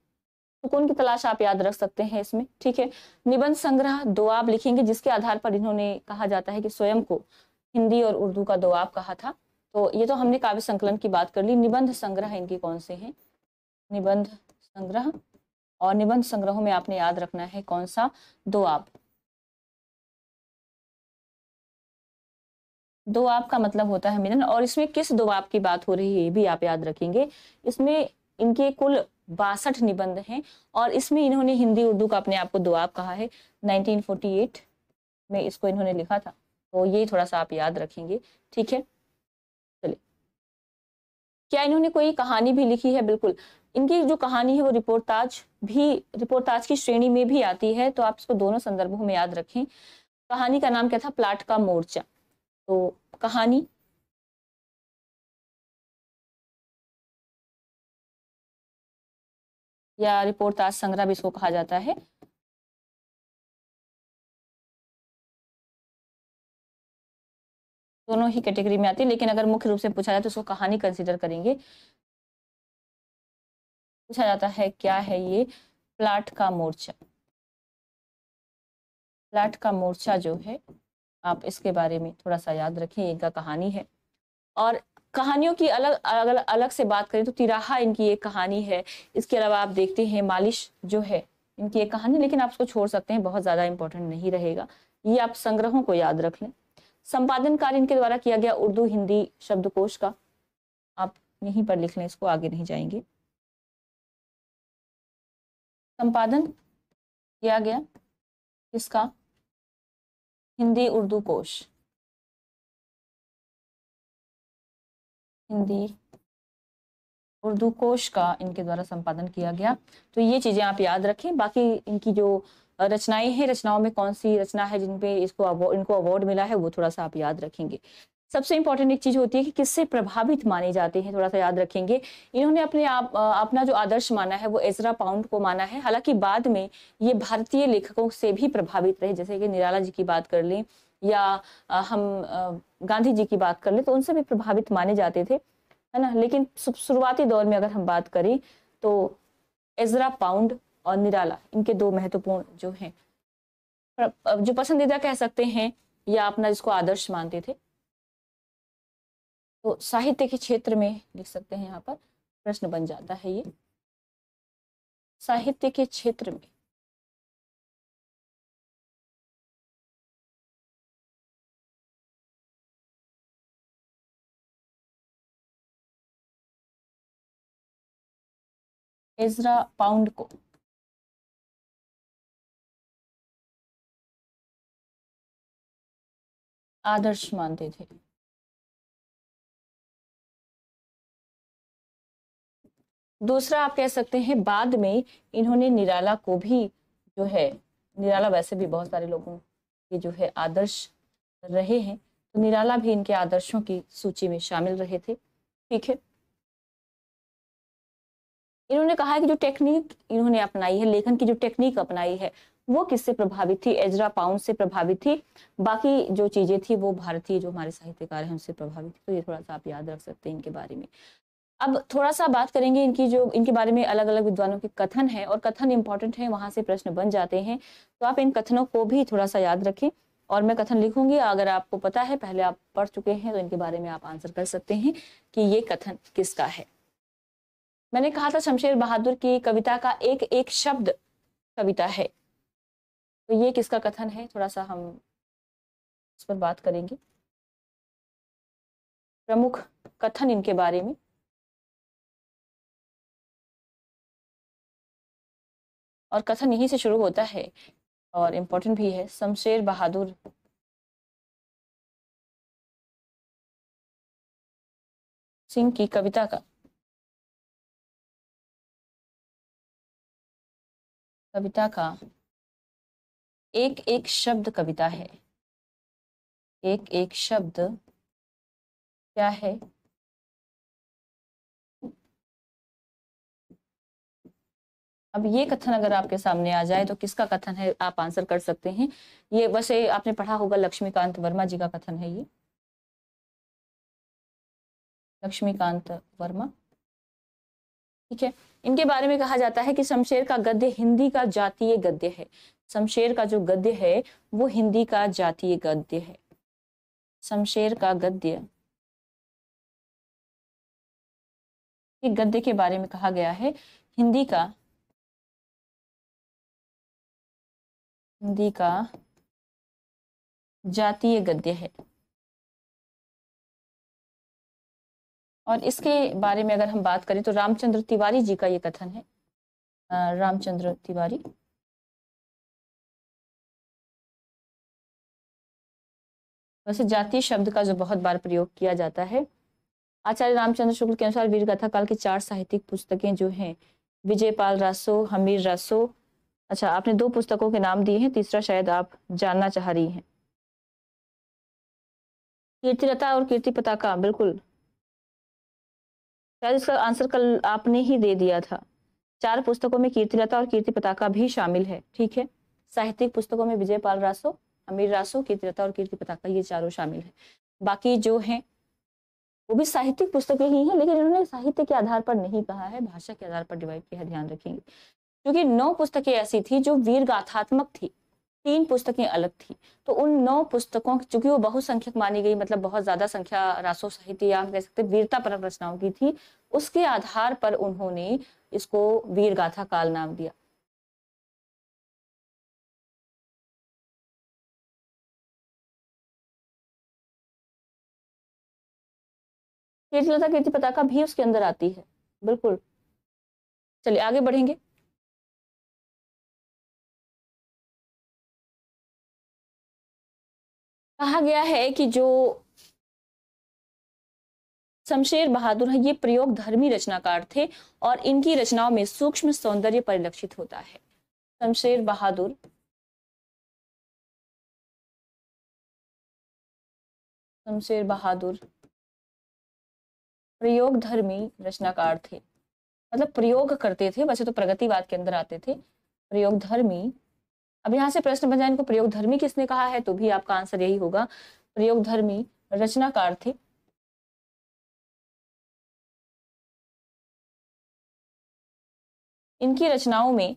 सुकून की तलाश आप याद रख सकते हैं इसमें, ठीक है। निबंध संग्रह दोआब लिखेंगे, जिसके आधार पर इन्होंने कहा जाता है कि स्वयं को हिंदी और उर्दू का दोआब कहा था। तो ये तो हमने काव्य संकलन की बात कर ली। निबंध संग्रह इनके कौन से हैं? निबंध संग्रह, और निबंध संग्रहों में आपने याद रखना है कौन सा? दोआब। दोआब का मतलब होता है मिलन, और इसमें किस दोआब की बात हो रही है ये भी आप याद रखेंगे। इसमें इनके कुल 62 निबंध हैं और इसमें इन्होंने हिंदी उर्दू का अपने आप को दोआब कहा है। 1948 में इसको इन्होंने लिखा था, तो ये थोड़ा सा आप याद रखेंगे, ठीक है। चलिए, क्या इन्होंने कोई कहानी भी लिखी है? बिल्कुल, इनकी जो कहानी है वो रिपोर्टाज की श्रेणी में भी आती है, तो आप इसको दोनों संदर्भों में याद रखें। कहानी का नाम क्या था? प्लाट का मोर्चा। तो कहानी या रिपोर्टाज संग्रह भी इसको कहा जाता है। दोनों ही कैटेगरी में आती है, लेकिन अगर मुख्य रूप से पूछा जाए तो इसको कहानी कंसीडर करेंगे। पूछा जाता है क्या है ये? प्लाट का मोर्चा। फ्लैट का मोर्चा जो है, आप इसके बारे में थोड़ा सा याद रखें, इनका कहानी है। और कहानियों की अलग अलग अलग से बात करें तो तिराहा इनकी एक कहानी है। इसके अलावा आप देखते हैं मालिश जो है इनकी एक कहानी, लेकिन आप उसको छोड़ सकते हैं, बहुत ज्यादा इंपॉर्टेंट नहीं रहेगा। ये आप संग्रहों को याद रख लें। संपादन कार्य इनके द्वारा किया गया उर्दू हिंदी शब्दकोश का, आप यहीं पर लिख लें, इसको आगे नहीं जाएंगे। संपादन किया गया किसका? हिंदी उर्दू कोश, हिंदी उर्दू कोश का इनके द्वारा संपादन किया गया। तो ये चीजें आप याद रखें। बाकी इनकी जो रचनाएं हैं, रचनाओं में कौन सी रचना है जिनपे इनको अवार्ड मिला है, वो थोड़ा सा आप याद रखेंगे। सबसे इंपॉर्टेंट एक चीज होती है कि किससे प्रभावित माने जाते हैं, थोड़ा सा याद रखेंगे। इन्होंने अपना जो आदर्श माना है वो एजरा पाउंड को माना है। हालांकि बाद में ये भारतीय लेखकों से भी प्रभावित रहे, जैसे कि निराला जी की बात कर लें या हम गांधी जी की बात कर लें, तो उनसे भी प्रभावित माने जाते थे, है ना। लेकिन शुरुआती दौर में अगर हम बात करें तो एजरा पाउंड और निराला, इनके दो महत्वपूर्ण जो हैं, जो पसंदीदा कह सकते हैं या अपना जिसको आदर्श मानते थे। तो साहित्य के क्षेत्र में लिख सकते हैं, यहाँ पर प्रश्न बन जाता है ये, साहित्य के क्षेत्र में एजरा पाउंड को आदर्श मानते थे। दूसरा आप कह सकते हैं बाद में इन्होंने निराला को भी जो है, निराला वैसे भी बहुत सारे लोगों के जो है आदर्श रहे हैं, तो निराला भी इनके आदर्शों की सूची में शामिल रहे थे। ठीक है, इन्होंने कहा है कि जो टेक्निक इन्होंने अपनाई है, लेखन की जो टेक्निक अपनाई है, वो किससे प्रभावित थी? एजरा पाउंड से प्रभावित थी। बाकी जो चीजें थी वो भारतीय जो हमारे साहित्यकार हैं उनसे प्रभावित थी। तो ये थोड़ा सा आप याद रख सकते हैं इनके बारे में। अब थोड़ा सा बात करेंगे इनके बारे में, अलग अलग विद्वानों के कथन है, और कथन इंपॉर्टेंट है, वहां से प्रश्न बन जाते हैं। तो आप इन कथनों को भी थोड़ा सा याद रखें, और मैं कथन लिखूंगी, अगर आपको पता है, पहले आप पढ़ चुके हैं, तो इनके बारे में आप आंसर कर सकते हैं कि ये कथन किसका है। मैंने कहा था शमशेर बहादुर की कविता का एक एक शब्द कविता है, तो ये किसका कथन है, थोड़ा सा हम इस पर बात करेंगे, प्रमुख कथन इनके बारे में। और कथन यहीं से शुरू होता है और इम्पोर्टेंट भी है। शमशेर बहादुर सिंह की कविता का एक एक शब्द कविता है। एक एक शब्द क्या है? अब ये कथन अगर आपके सामने आ जाए तो किसका कथन है, आप आंसर कर सकते हैं। ये वैसे आपने पढ़ा होगा, लक्ष्मीकांत वर्मा जी का कथन है ये, लक्ष्मीकांत वर्मा। ठीक है, इनके बारे में कहा जाता है कि शमशेर का गद्य हिंदी का जातीय गद्य है। शमशेर का जो गद्य है वो हिंदी का जातीय गद्य है। शमशेर का गद्य के गद्य के बारे में कहा गया है हिंदी का जातीय गद्य है। और इसके बारे में अगर हम बात करें तो रामचंद्र तिवारी जी का ये कथन है, रामचंद्र तिवारी। वैसे जातीय शब्द का जो बहुत बार प्रयोग किया जाता है, आचार्य रामचंद्र शुक्ल के अनुसार वीर गाथा काल की 4 साहित्यिक पुस्तकें जो हैं, विजयपाल रासो, हमीर रासो। अच्छा, आपने 2 पुस्तकों के नाम दिए हैं, तीसरा शायद आप जानना चाह रही हैं। कीर्तिलता और कीर्ति पताका, बिल्कुल, शायद इसका आंसर कल आपने ही दे दिया था। 4 पुस्तकों में कीर्तिलता और कीर्ति पताका भी शामिल है। ठीक है, साहित्यिक पुस्तकों में विजयपाल रासो, अमीर रासो, कीर्तिलता और कीर्ति पताका, ये चारों शामिल है। बाकी जो हैं वो भी साहित्यिक पुस्तकें ही हैं, लेकिन इन्होंने साहित्य के आधार पर नहीं कहा है, भाषा के आधार पर डिवाइड किया है, ध्यान रखेंगे। क्योंकि 9 पुस्तकें ऐसी थी जो वीर गाथात्मक थी। 3 पुस्तकें अलग थी। तो उन 9 पुस्तकों, चूंकि वो बहुसंख्यक मानी गई, मतलब बहुत ज्यादा संख्या रासो साहित्य या हम कह सकते वीरता परक रचनाओं की थी, उसके आधार पर उन्होंने इसको वीर गाथा काल नाम दिया। कीर्तिलता कीर्ति पताका भी उसके अंदर आती है, बिल्कुल। चलिए आगे बढ़ेंगे। कहा गया है कि जो शमशेर बहादुर है, ये प्रयोग धर्मी रचनाकार थे और इनकी रचनाओं में सूक्ष्म सौंदर्य परिलक्षित होता है। शमशेर बहादुर शमशेर बहादुर प्रयोग धर्मी रचनाकार थे, मतलब प्रयोग करते थे, वैसे तो प्रगतिवाद के अंदर आते थे। प्रयोग धर्मी, अब यहाँ से प्रश्न बन जाए इनको प्रयोग धर्मी किसने कहा है, तो भी आपका आंसर यही होगा, प्रयोग धर्मी रचनाकार थे। इनकी रचनाओं में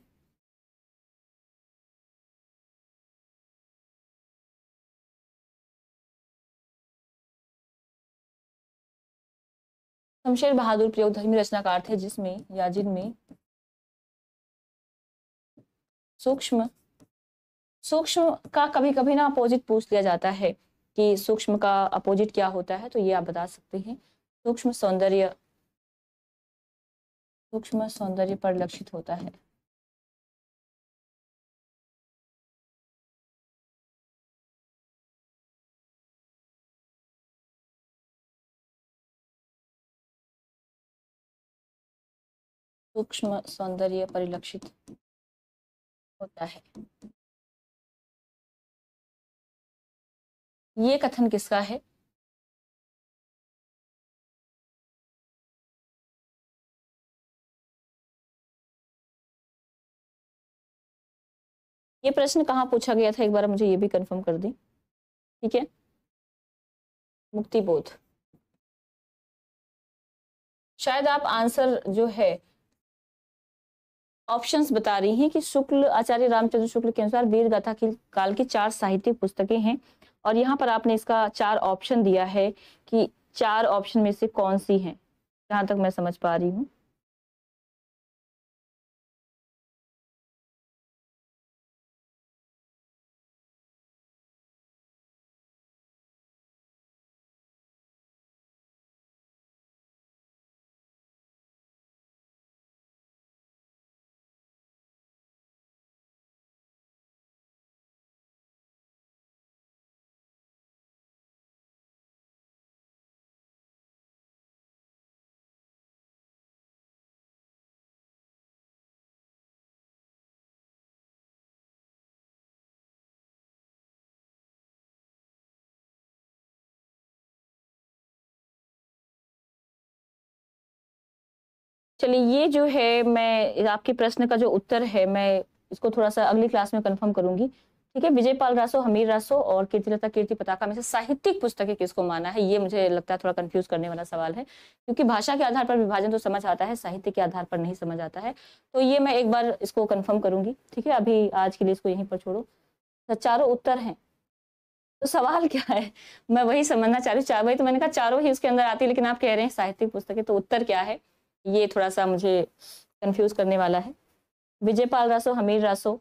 शमशेर बहादुर प्रयोग धर्मी रचनाकार थे जिसमें या जिनमें सूक्ष्म सूक्ष्म का कभी कभी ना अपोजिट पूछ लिया जाता है कि सूक्ष्म का अपोजिट क्या होता है, तो ये आप बता सकते हैं। सूक्ष्म सौंदर्य परिलक्षित होता है। सूक्ष्म सौंदर्य परिलक्षित होता है, ये कथन किसका है? ये प्रश्न कहाँ पूछा गया था, एक बार मुझे ये भी कंफर्म कर दें, ठीक है। मुक्तिबोध। शायद आप आंसर जो है ऑप्शंस बता रही हैं कि शुक्ल, आचार्य रामचंद्र शुक्ल के अनुसार वीर गाथा की काल की 4 साहित्यिक पुस्तकें हैं, और यहाँ पर आपने इसका 4 ऑप्शन दिया है कि 4 ऑप्शन में से कौन सी हैं, जहां तक मैं समझ पा रही हूँ। चलिए, ये जो है मैं आपके प्रश्न का जो उत्तर है मैं इसको थोड़ा सा अगली क्लास में कंफर्म करूंगी, ठीक है। विजयपाल रासो, हमीर रासो और कीर्तिलता कीर्ति पताका में से साहित्यिक पुस्तकें किसको माना है, ये मुझे लगता है थोड़ा कंफ्यूज करने वाला सवाल है, क्योंकि भाषा के आधार पर विभाजन तो समझ आता है, साहित्य के आधार पर नहीं समझ आता है। तो ये मैं एक बार इसको कंफर्म करूंगी, ठीक है। अभी आज के लिए इसको यहीं पर छोड़ो। तो चारों उत्तर हैं, तो सवाल क्या है, मैं वही समझना चाह रही हूँ। वही तो मैंने कहा चारों ही उसके अंदर आती है, लेकिन आप कह रहे हैं साहित्यिक पुस्तकें, तो उत्तर क्या है, ये थोड़ा सा मुझे कंफ्यूज करने वाला है। विजयपाल रासो, हमीर रासो,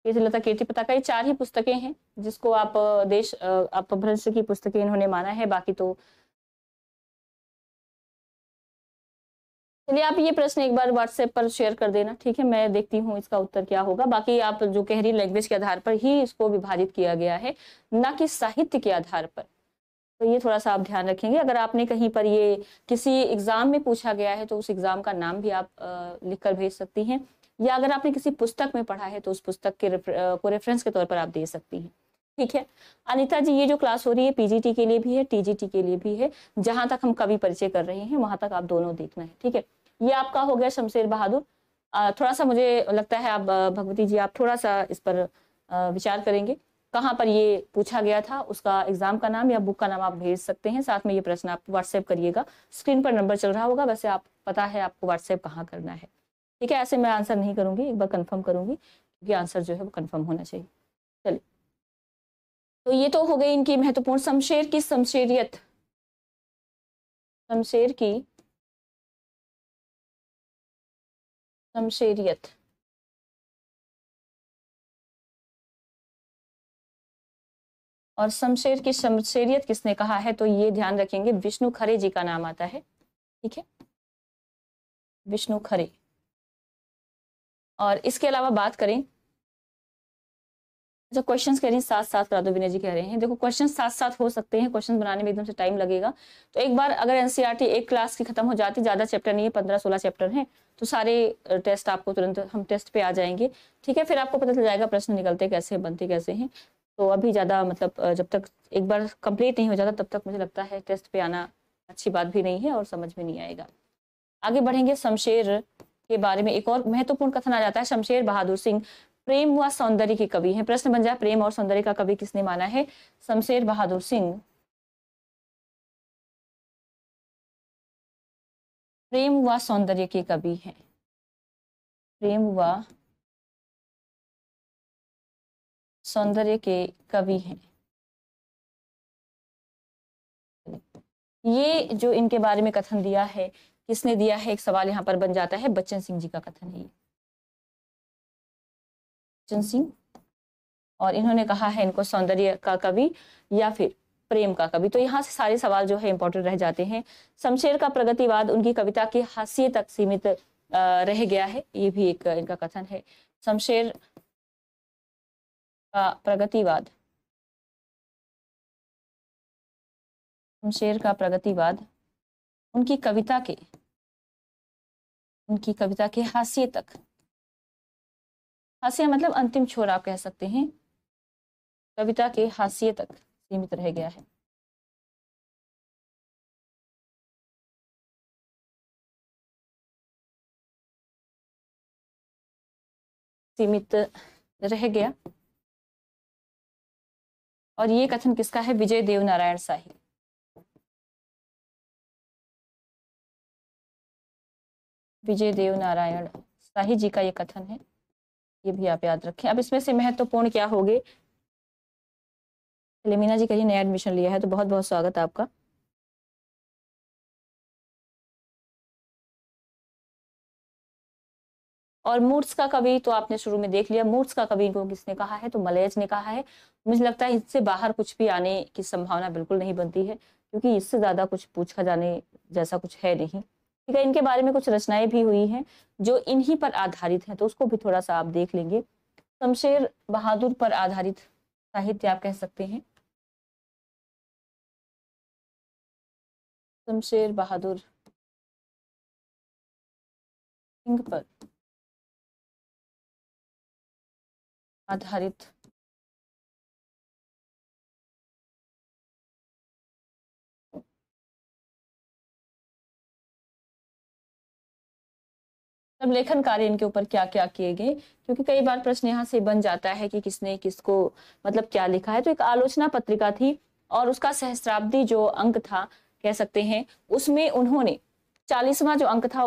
कीर्तिलता कीर्ति पताका, ये 4 ही पुस्तकें हैं जिसको आप देश अपभ्रंश की पुस्तकें इन्होंने माना है, बाकी तो चलिए आप ये प्रश्न एक बार व्हाट्सएप पर शेयर कर देना, ठीक है। मैं देखती हूँ इसका उत्तर क्या होगा। बाकी आप जो कह रही लैंग्वेज के आधार पर ही इसको विभाजित किया गया है, ना कि साहित्य के आधार पर, तो ये थोड़ा सा आप ध्यान रखेंगे। अगर आपने कहीं पर ये किसी एग्जाम में पूछा गया है तो उस एग्जाम का नाम भी आप लिख कर भेज सकती हैं, या अगर आपने किसी पुस्तक में पढ़ा है तो उस पुस्तक के को रेफरेंस के तौर पर आप दे सकती हैं, ठीक है। अनिता जी, ये जो क्लास हो रही है पीजीटी के लिए भी है, टीजीटी के लिए भी है, जहां तक हम कवि परिचय कर रहे हैं वहां तक आप दोनों देखना है, ठीक है। ये आपका हो गया शमशेर बहादुर। थोड़ा सा मुझे लगता है आप भगवती जी, आप थोड़ा सा इस पर विचार करेंगे, कहाँ पर ये पूछा गया था, उसका एग्जाम का नाम या बुक का नाम आप भेज सकते हैं। साथ में ये प्रश्न आप व्हाट्सएप करिएगा, स्क्रीन पर नंबर चल रहा होगा, वैसे आप पता है आपको व्हाट्सएप कहाँ करना है, ठीक है। ऐसे मैं आंसर नहीं करूंगी, एक बार कंफर्म करूंगी, क्योंकि आंसर जो है वो कंफर्म होना चाहिए। चलिए, तो ये तो हो गई इनकी महत्वपूर्ण। शमशेर की शमशेरियत, शमशेर की शमशेरियत, और शमशेर की शमशेरियत किसने कहा है, तो ये ध्यान रखेंगे विष्णु खरे जी का नाम आता है। ठीक है, विष्णु खरे। और इसके अलावा बात करें, जो क्वेश्चंस कह रही हैं साथ साथ, प्रादो विनय जी कह रहे हैं, देखो क्वेश्चन साथ साथ हो सकते हैं, क्वेश्चन बनाने में एकदम से टाइम लगेगा। तो एक बार अगर एनसीईआरटी एक क्लास की खत्म हो जाती, ज्यादा चैप्टर नहीं है, 15-16 चैप्टर हैं, तो सारे टेस्ट आपको तुरंत हम टेस्ट पे आ जाएंगे। ठीक है, फिर आपको पता चल जाएगा प्रश्न निकलते कैसे, बनते कैसे हैं। तो अभी ज्यादा मतलब जब तक एक बार कंप्लीट नहीं हो जाता तब तक मुझे लगता है टेस्ट पे आना अच्छी बात भी नहीं है और समझ में नहीं आएगा। आगे बढ़ेंगे, शमशेर के बारे में एक और महत्वपूर्ण कथन आ जाता है। शमशेर बहादुर सिंह प्रेम व सौंदर्य के कवि हैं। प्रश्न बन जाए, प्रेम और सौंदर्य का कवि किसने माना है? शमशेर बहादुर सिंह प्रेम व सौंदर्य के कवि हैं। प्रेम व सौंदर्य के कवि हैं। ये जो इनके बारे में कथन दिया है, किसने दिया है, एक सवाल यहाँ पर बन जाता है। बच्चन सिंह जी का कथन है ये, बच्चन सिंह। और इन्होंने कहा है इनको सौंदर्य का कवि या फिर प्रेम का कवि। तो यहाँ से सारे सवाल जो है इंपॉर्टेंट रह जाते हैं। शमशेर का प्रगतिवाद उनकी कविता की हास्य तक सीमित रह गया है, ये भी एक इनका कथन है। शमशेर का प्रगतिवाद, शमशेर का प्रगतिवाद उनकी कविता के हास्य तक, हास्य मतलब अंतिम छोर आप कह सकते हैं, कविता के हास्य तक सीमित रह गया है। सीमित रह गया। और ये कथन किसका है? विजय देव नारायण शाही। विजय देव नारायण शाही जी का ये कथन है, ये भी आप याद रखें। अब इसमें से महत्वपूर्ण क्या होंगे? मीना जी कहिए नया एडमिशन लिया है, तो बहुत बहुत स्वागत आपका। और मूर्स का कवि तो आपने शुरू में देख लिया। मूर्स का कवि को किसने कहा है? तो मलयज ने कहा है। मुझे लगता है इससे बाहर कुछ भी आने की संभावना बिल्कुल नहीं बनती है, क्योंकि इससे ज्यादा कुछ पूछा जाने जैसा कुछ है नहीं। ठीक है, इनके बारे में कुछ रचनाएं भी हुई हैं जो इन्हीं पर आधारित हैं, तो उसको भी थोड़ा सा आप देख लेंगे। शमशेर बहादुर पर आधारित साहित्य आप कह सकते हैं, शमशेर बहादुर सिंह पर आधारित अब लेखन कार्य इनके ऊपर क्या क्या किए गए, क्योंकि कई बार प्रश्न यहाँ से बन जाता है कि किसने किसको मतलब क्या लिखा है। तो एक आलोचना पत्रिका थी और उसका सहस्त्राब्दी जो अंक था कह सकते हैं, उसमें उन्होंने 40वां जो अंक था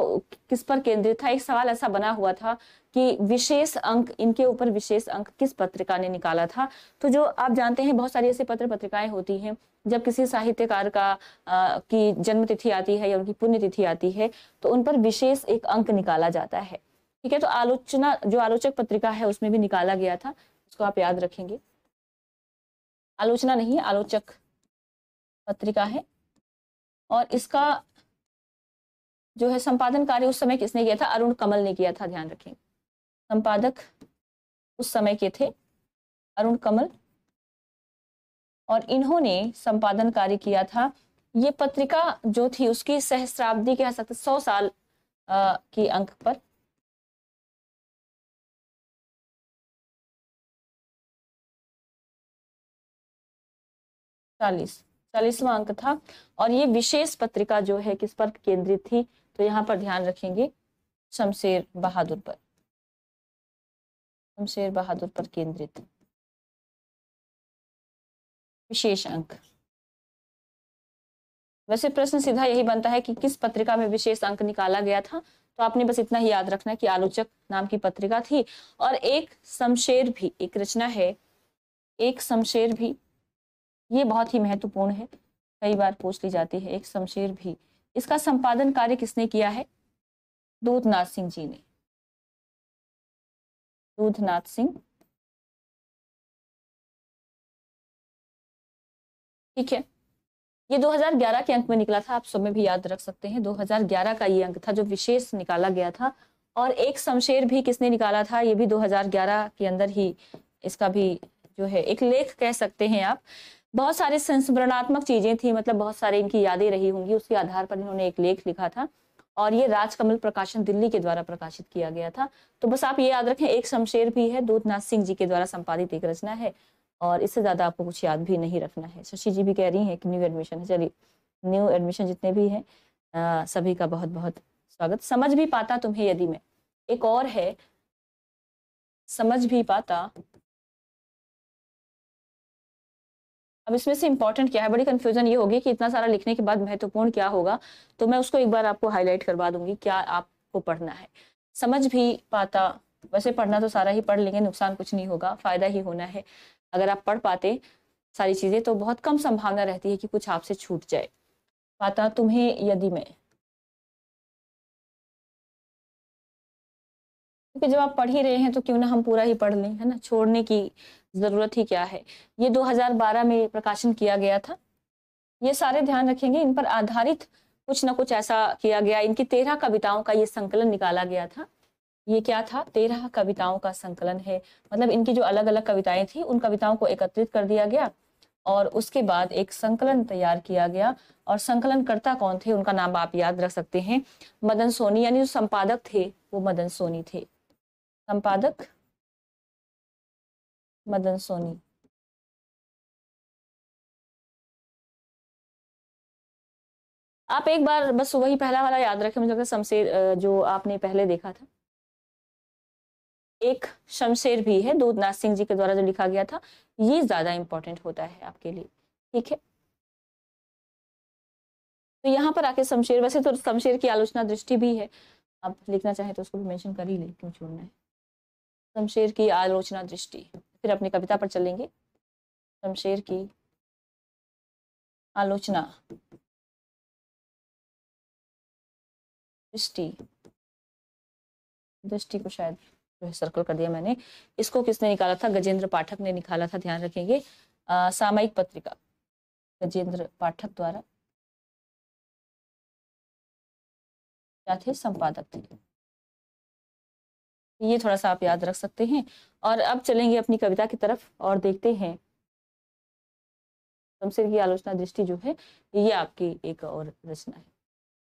किस पर केंद्रित था। एक सवाल ऐसा बना हुआ था कि विशेष अंक, इनके ऊपर विशेष अंक किस पत्रिका ने निकाला था। तो जो आप जानते हैं बहुत सारी ऐसी पत्र पत्रिकाएं होती हैं, जब किसी साहित्यकार का की जन्म तिथि आती है या उनकी पुण्य तिथि आती है, तो उन पर विशेष एक अंक निकाला जाता है। ठीक है, तो आलोचना जो आलोचक पत्रिका है उसमें भी निकाला गया था, उसको आप याद रखेंगे। आलोचना नहीं, आलोचक पत्रिका है। और इसका जो है संपादन कार्य उस समय किसने किया था? अरुण कमल ने किया था, ध्यान रखेंगे। संपादक उस समय के थे अरुण कमल, और इन्होंने संपादन कार्य किया था। ये पत्रिका जो थी उसकी सहस्त्राब्दी कह सकते 100 साल की अंक पर, चालीसवां अंक था। और ये विशेष पत्रिका जो है किस पर केंद्रित थी? तो यहाँ पर ध्यान रखेंगे शमशेर बहादुर पर, शमशेर बहादुर पर केंद्रित विशेष अंक। वैसे प्रश्न सीधा यही बनता है कि किस पत्रिका में विशेष अंक निकाला गया था, तो आपने बस इतना ही याद रखना कि आलोचक नाम की पत्रिका थी। और एक शमशेर भी एक रचना है एक शमशेर भी, ये बहुत ही महत्वपूर्ण है, कई बार पूछ ली जाती है। एक शमशेर भी, इसका संपादन कार्य किसने किया है? दूधनाथ सिंह जी ने। दूधनाथ सिंह, ठीक है। ये 2011 के अंक में निकला था, आप सब में भी याद रख सकते हैं। 2011 का ये अंक था जो विशेष निकाला गया था। और एक शमशेर भी किसने निकाला था? ये भी 2011 के अंदर ही, इसका भी जो है एक लेख कह सकते हैं आप। बहुत सारे संस्मरणात्मक चीजें थी, मतलब बहुत सारे इनकी यादें रही होंगी, उसके आधार पर इन्होंने एक लेख लिखा था और ये राजकमल प्रकाशन दिल्ली के द्वारा प्रकाशित किया गया था। तो बस आप ये याद रखें, एक शमशेर भी है, दूधनाथ सिंह जी के द्वारा संपादित एक रचना है और इससे ज्यादा आपको कुछ याद भी नहीं रखना है। शशि जी भी कह रही हैं कि न्यू एडमिशन है। चलिए, न्यू एडमिशन जितने भी हैं सभी का बहुत बहुत स्वागत। समझ भी पाता तुम्हें यदि मैं, एक और है समझ भी पाता। अब इसमें से इंपॉर्टेंट क्या है? बड़ी कंफ्यूजन ये होगी कि इतना सारा लिखने के बाद महत्वपूर्ण क्या होगा, तो मैं उसको एक बार आपको हाईलाइट करवा दूंगी क्या आपको पढ़ना है। समझ भी पाता, वैसे पढ़ना तो सारा ही पढ़ लेंगे, नुकसान कुछ नहीं होगा, फायदा ही होना है। अगर आप पढ़ पाते सारी चीजें तो बहुत कम संभावना रहती है कि कुछ आपसे छूट जाए। पाता तुम्हें यदि मैं, क्योंकि जब आप पढ़ ही रहे हैं तो क्यों ना हम पूरा ही पढ़ लें, है ना, छोड़ने की जरूरत ही क्या है। ये 2012 में प्रकाशन किया गया था। ये सारे ध्यान रखेंगे, इन पर आधारित कुछ ना कुछ ऐसा किया गया। इनकी 13 कविताओं का ये संकलन निकाला गया था। ये क्या था? 13 कविताओं का संकलन है, मतलब इनकी जो अलग अलग कविताएं थी उन कविताओं को एकत्रित कर दिया गया और उसके बाद एक संकलन तैयार किया गया। और संकलनकर्ता कौन थे उनका नाम आप याद रख सकते हैं, मदन सोनी, यानी जो संपादक थे वो मदन सोनी थे। संपादक मदन सोनी। आप एक बार बस वही पहला वाला याद रखें, मुझे लगता है शमशेर जो आपने पहले देखा था। एक शमशेर भी है, दूधनाथ सिंह जी के द्वारा जो लिखा गया था, ये ज्यादा इंपॉर्टेंट होता है आपके लिए, ठीक है। तो यहाँ पर आके शमशेर, वैसे तो शमशेर की आलोचना दृष्टि भी है, आप लिखना चाहे तो उसको भी मेंशन कर ही ले, क्यों छोड़ना है। शमशेर की आलोचना दृष्टि, फिर अपनी कविता पर चलेंगे। शमशेर की आलोचना दृष्टि, दृष्टि को शायद जो है सर्कल कर दिया मैंने। इसको किसने निकाला था? गजेंद्र पाठक ने निकाला था, ध्यान रखेंगे। सामयिक पत्रिका, गजेंद्र पाठक द्वारा, क्या थे? संपादक थे। ये थोड़ा सा आप याद रख सकते हैं। और अब चलेंगे अपनी कविता की तरफ और देखते हैं शमशेर की आलोचना दृष्टि जो है ये आपकी एक और रचना है।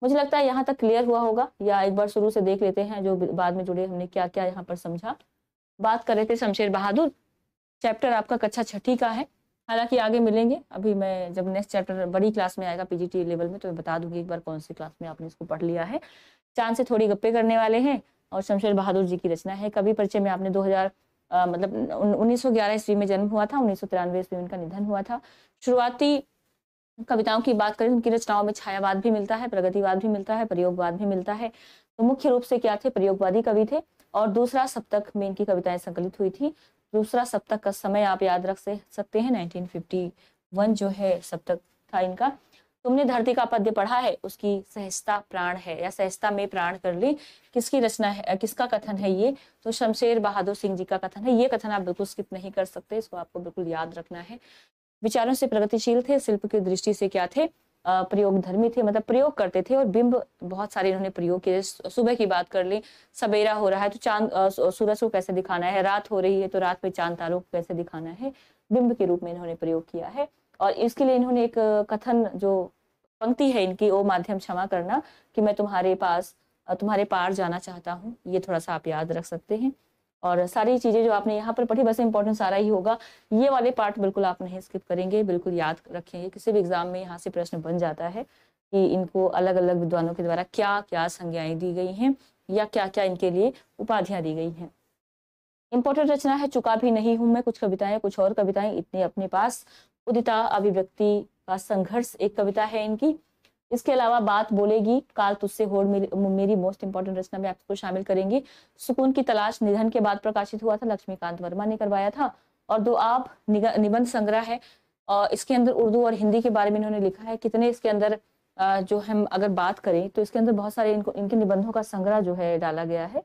मुझे लगता है यहाँ तक क्लियर हुआ होगा, या एक बार शुरू से देख लेते हैं जो बाद में जुड़े, हमने क्या क्या यहाँ पर समझा। बात कर रहे थे शमशेर बहादुर, चैप्टर आपका कक्षा 6ठी का है। हालांकि आगे मिलेंगे, अभी मैं जब नेक्स्ट चैप्टर बड़ी क्लास में आएगा पीजीटी लेवल में तो मैं बता दूंगी एक बार कौन सी क्लास में आपने इसको पढ़ लिया है। चांद से थोड़ी गप्पे करने वाले हैं और शमशेर बहादुर जी की रचना है। कवि परिचय में आपने 2000 मतलब 1911 ईस्वी में जन्म हुआ था, 1993 ईस्वी में उनका निधन हुआ था। शुरुआती कविताओं की बात करें, उनकी रचनाओं में छायावाद भी मिलता है, प्रगतिवाद भी मिलता है, प्रयोगवाद भी मिलता है। तो मुख्य रूप से क्या थे? प्रयोगवादी कवि थे। और दूसरा सप्तक में इनकी कविताएं संकलित हुई थी। दूसरा सप्तक का समय आप याद रख सकते हैं, 1951 जो है सप्तक था इनका। तुमने धरती का पद्य पढ़ा है, उसकी सहजता प्राण है, या सहजता में प्राण कर ले, किसकी रचना है, किसका कथन है ये? तो शमशेर बहादुर सिंह जी का कथन है। ये कथन आप बिल्कुल स्किप नहीं कर सकते, इसको आपको बिल्कुल याद रखना है। विचारों से प्रगतिशील थे, शिल्प की दृष्टि से क्या थे? प्रयोग धर्मी थे, मतलब प्रयोग करते थे। और बिंब बहुत सारे इन्होंने प्रयोग किए। सुबह की बात कर ले, सवेरा हो रहा है तो चांद सूरज को कैसे दिखाना है, रात हो रही है तो रात में चांद तारों को कैसे दिखाना है, बिंब के रूप में इन्होंने प्रयोग किया है। और इसके लिए इन्होंने एक कथन, जो पंक्ति है इनकी, ओ माध्यम क्षमा करना, कि मैं तुम्हारे पास तुम्हारे पार जाना चाहता हूँ, ये थोड़ा सा आप याद रख सकते हैं। और सारी चीजें जो आपने यहाँ पर पढ़ी, बस इंपॉर्टेंट सारा ही होगा। ये वाले पार्ट बिल्कुल आप नहीं स्किप करेंगे, बिल्कुल याद रखेंगे। किसी भी एग्जाम में यहाँ से प्रश्न बन जाता है कि इनको अलग अलग विद्वानों के द्वारा क्या क्या संज्ञाएं दी गई हैं या क्या क्या इनके लिए उपाधियां दी गई हैं। इंपॉर्टेंट रचना है चुका भी नहीं हूं मैं, कुछ कविताएं, कुछ और कविताएं इतने अपने पास, उदिता अभिव्यक्ति का संघर्ष एक कविता है इनकी। इसके अलावा बात बोलेगी, काल तुझसे होड़ मेरी मोस्ट इंपॉर्टेंट रचना में आपको शामिल करेंगे। सुकून की तलाश निधन के बाद प्रकाशित हुआ था, लक्ष्मीकांत वर्मा ने करवाया था। और दोआब निबंध संग्रह है। और इसके अंदर उर्दू और हिंदी के बारे में इन्होंने लिखा है। कितने इसके अंदर जो हम अगर बात करें तो इसके अंदर बहुत सारे इनके निबंधों का संग्रह जो है डाला गया है।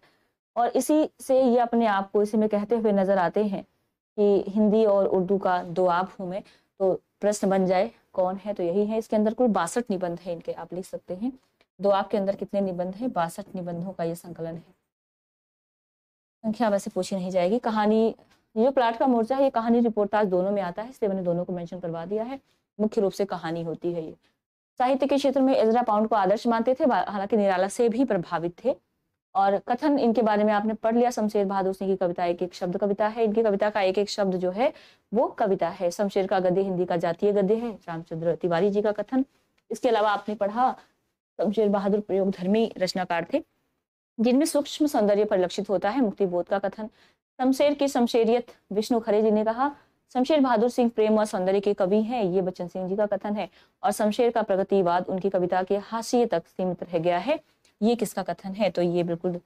और इसी से ये अपने आप को इसी में कहते हुए नजर आते हैं कि हिंदी और उर्दू का दोआब हूं मैं। तो प्रश्न बन जाए कौन है, तो यही है। इसके अंदर कुल 62 निबंध है इनके, आप लिख सकते हैं। दोआब के अंदर कितने निबंध है? 62 निबंधों का ये संकलन है। संख्या वैसे पूछी नहीं जाएगी। कहानी, ये जो प्लाट का मोर्चा है ये कहानी रिपोर्टाज दोनों में आता है, इसलिए मैंने दोनों को मेंशन करवा दिया है। मुख्य रूप से कहानी होती है ये। साहित्य के क्षेत्र में एजरा पाउंड को आदर्श मानते थे, हालांकि निराला से भी प्रभावित थे। और कथन इनके बारे में आपने पढ़ लिया। शमशेर बहादुर सिंह की कविता एक एक शब्द कविता है। इनकी कविता का एक एक शब्द जो है वो कविता है। शमशेर का गद्य हिंदी का जातीय गद्य है, रामचंद्र तिवारी जी का कथन। इसके अलावा आपने पढ़ा शमशेर बहादुर प्रयोगधर्मी रचनाकार थे जिनमें सूक्ष्म सौंदर्य परिलक्षित होता है, मुक्तिबोध का कथन। शमशेर की शमशेरियत विष्णु खरे जी ने कहा। शमशेर बहादुर सिंह प्रेम और सौंदर्य के कवि हैं, ये बच्चन सिंह जी का कथन है। और शमशेर का प्रगतिवाद उनकी कविता के हाशिए तक सीमित रह गया है, ये किसका कथन है? तो ये बिल्कुल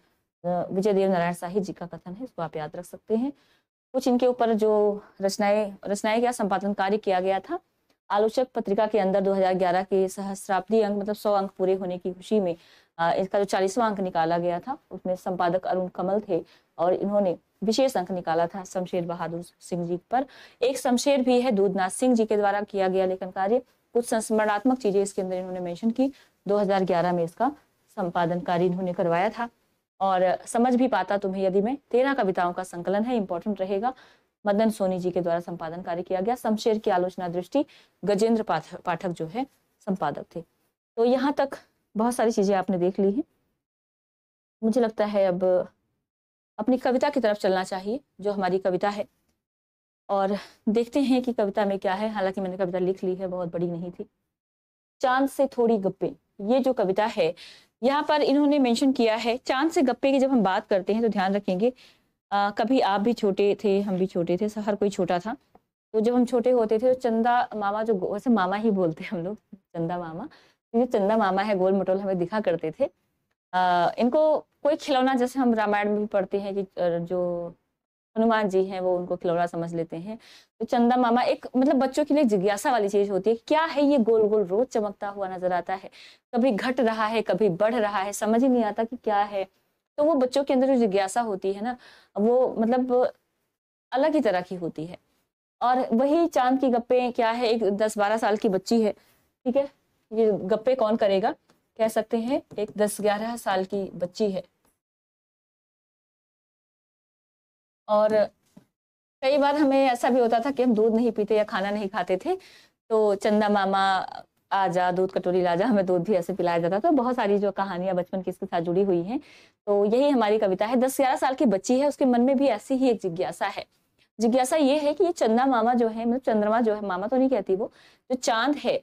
विजय देव नारायण शाही जी का कथन है, इसको आप याद रख सकते हैं। कुछ इनके ऊपर जो रचनाएं क्या संपादन कार्य किया गया था। आलोचक पत्रिका के अंदर 2011 के सहस्राब्दी अंक मतलब 100 अंक पूरे होने की खुशी में इसका जो 40वां अंक निकाला गया था उसमें संपादक अरुण कमल थे और इन्होंने विशेष अंक निकाला था शमशेर बहादुर सिंह जी पर। एक शमशेर भी है दूधनाथ सिंह जी के द्वारा किया गया लेखन कार्य। कुछ संस्मरणात्मक चीजें इसके अंदर इन्होंने मेंशन की। 2011 में इसका संपादन कार्य इन्होंने करवाया था। और समझ भी पाता तुम्हें यदि मैं 13 कविताओं का संकलन है, इंपॉर्टेंट रहेगा। मदन सोनी जी के द्वारा संपादन कार्य किया गया। शमशेर की आलोचना दृष्टि गजेंद्र पाठक जो है संपादक थे। तो यहाँ तक बहुत सारी चीजें आपने देख ली हैं। मुझे लगता है अब अपनी कविता की तरफ चलना चाहिए जो हमारी कविता है, और देखते हैं कि कविता में क्या है। हालांकि मैंने कविता लिख ली है, बहुत बड़ी नहीं थी। चांद से थोड़ी गप्पे, ये जो कविता है यहाँ पर इन्होंने मेंशन किया है। चांद से गप्पे की जब हम बात करते हैं तो ध्यान रखेंगे कभी आप भी छोटे थे, हम भी छोटे थे, हर कोई छोटा था। तो जब हम छोटे होते थे तो चंदा मामा, जो वैसे मामा ही बोलते हैं हम लोग, चंदा मामा, तो चंदा मामा है गोल मटोल हमें दिखा करते थे। इनको कोई खिलौना, जैसे हम रामायण में भी पढ़ते हैं कि जो हनुमान जी हैं वो उनको खिलौना समझ लेते हैं। तो चंदा मामा एक मतलब बच्चों के लिए जिज्ञासा वाली चीज होती है। क्या है ये गोल गोल रोज चमकता हुआ नजर आता है, कभी घट रहा है कभी बढ़ रहा है, समझ ही नहीं आता कि क्या है। तो वो बच्चों के अंदर जो जिज्ञासा होती है ना, वो मतलब अलग ही तरह की होती है। और वही चांद की गप्पे क्या है, एक 10-12 साल की बच्ची है, ठीक है, ये गप्पे कौन करेगा, कह सकते हैं एक 10-11 साल की बच्ची है। और कई बार हमें ऐसा भी होता था कि हम दूध नहीं पीते या खाना नहीं खाते थे, तो चंदा मामा आजा दूध कटोरी लाजा, हमें दूध भी ऐसे पिलाया जाता था। तो बहुत सारी जो कहानियां बचपन की इसके साथ जुड़ी हुई हैं। तो यही हमारी कविता है। 10-11 साल की बच्ची है, उसके मन में भी ऐसी ही एक जिज्ञासा है। जिज्ञासा ये है कि ये चंदा मामा जो है, मतलब चंद्रमा जो है, मामा तो नहीं कहती वो, जो चांद है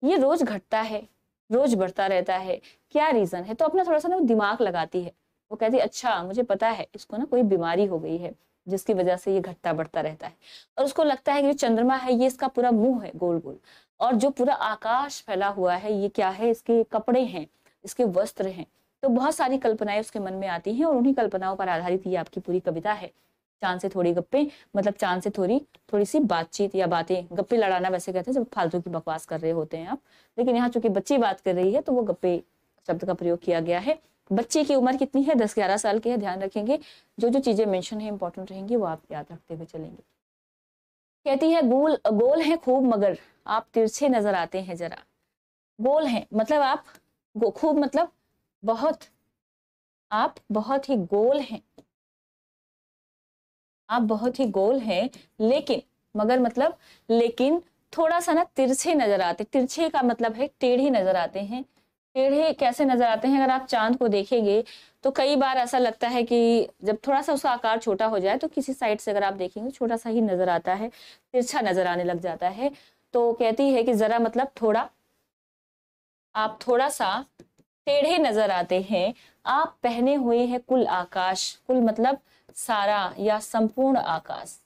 ये रोज घटता है रोज बढ़ता रहता है, क्या रीजन है। तो अपना थोड़ा सा ना वो दिमाग लगाती है। वो कहती है अच्छा मुझे पता है, इसको ना कोई बीमारी हो गई है जिसकी वजह से ये घटता बढ़ता रहता है। और उसको लगता है कि जो चंद्रमा है ये इसका पूरा मुंह है गोल गोल, और जो पूरा आकाश फैला हुआ है ये क्या है, इसके कपड़े हैं, इसके वस्त्र हैं। तो बहुत सारी कल्पनाएं उसके मन में आती हैं और उन्हीं कल्पनाओं पर आधारित ये आपकी पूरी कविता है। चांद से थोड़ी गप्पे मतलब चांद से थोड़ी सी बातचीत या बातें। गप्पे लड़ाना वैसे कहते हैं जब फालतू की बकवास कर रहे होते हैं आप, लेकिन यहाँ चूंकि बच्ची बात कर रही है तो वो गप्पे शब्द का प्रयोग किया गया है। बच्चे की उम्र कितनी है, 10-11 साल की है। ध्यान रखेंगे जो जो चीजें मेंशन है इंपॉर्टेंट रहेंगी वो आप याद रखते हुए चलेंगे। कहती है गोल गोल है खूब मगर आप तिरछे नजर आते हैं जरा। गोल है मतलब आप खूब मतलब बहुत, आप बहुत ही गोल हैं, आप बहुत ही गोल हैं, लेकिन मगर मतलब लेकिन थोड़ा सा ना तिरछे नजर आते। तिरछे का मतलब है टेढ़े नजर आते हैं। टेढ़े कैसे नजर आते हैं, अगर आप चांद को देखेंगे तो कई बार ऐसा लगता है कि जब थोड़ा सा उसका आकार छोटा हो जाए तो किसी साइड से अगर आप देखेंगे छोटा सा ही नजर आता है, तिरछा नजर आने लग जाता है। तो कहती है कि जरा मतलब थोड़ा, आप थोड़ा सा टेढ़े नजर आते हैं। आप पहने हुए हैं कुल आकाश, कुल मतलब सारा या संपूर्ण आकाश,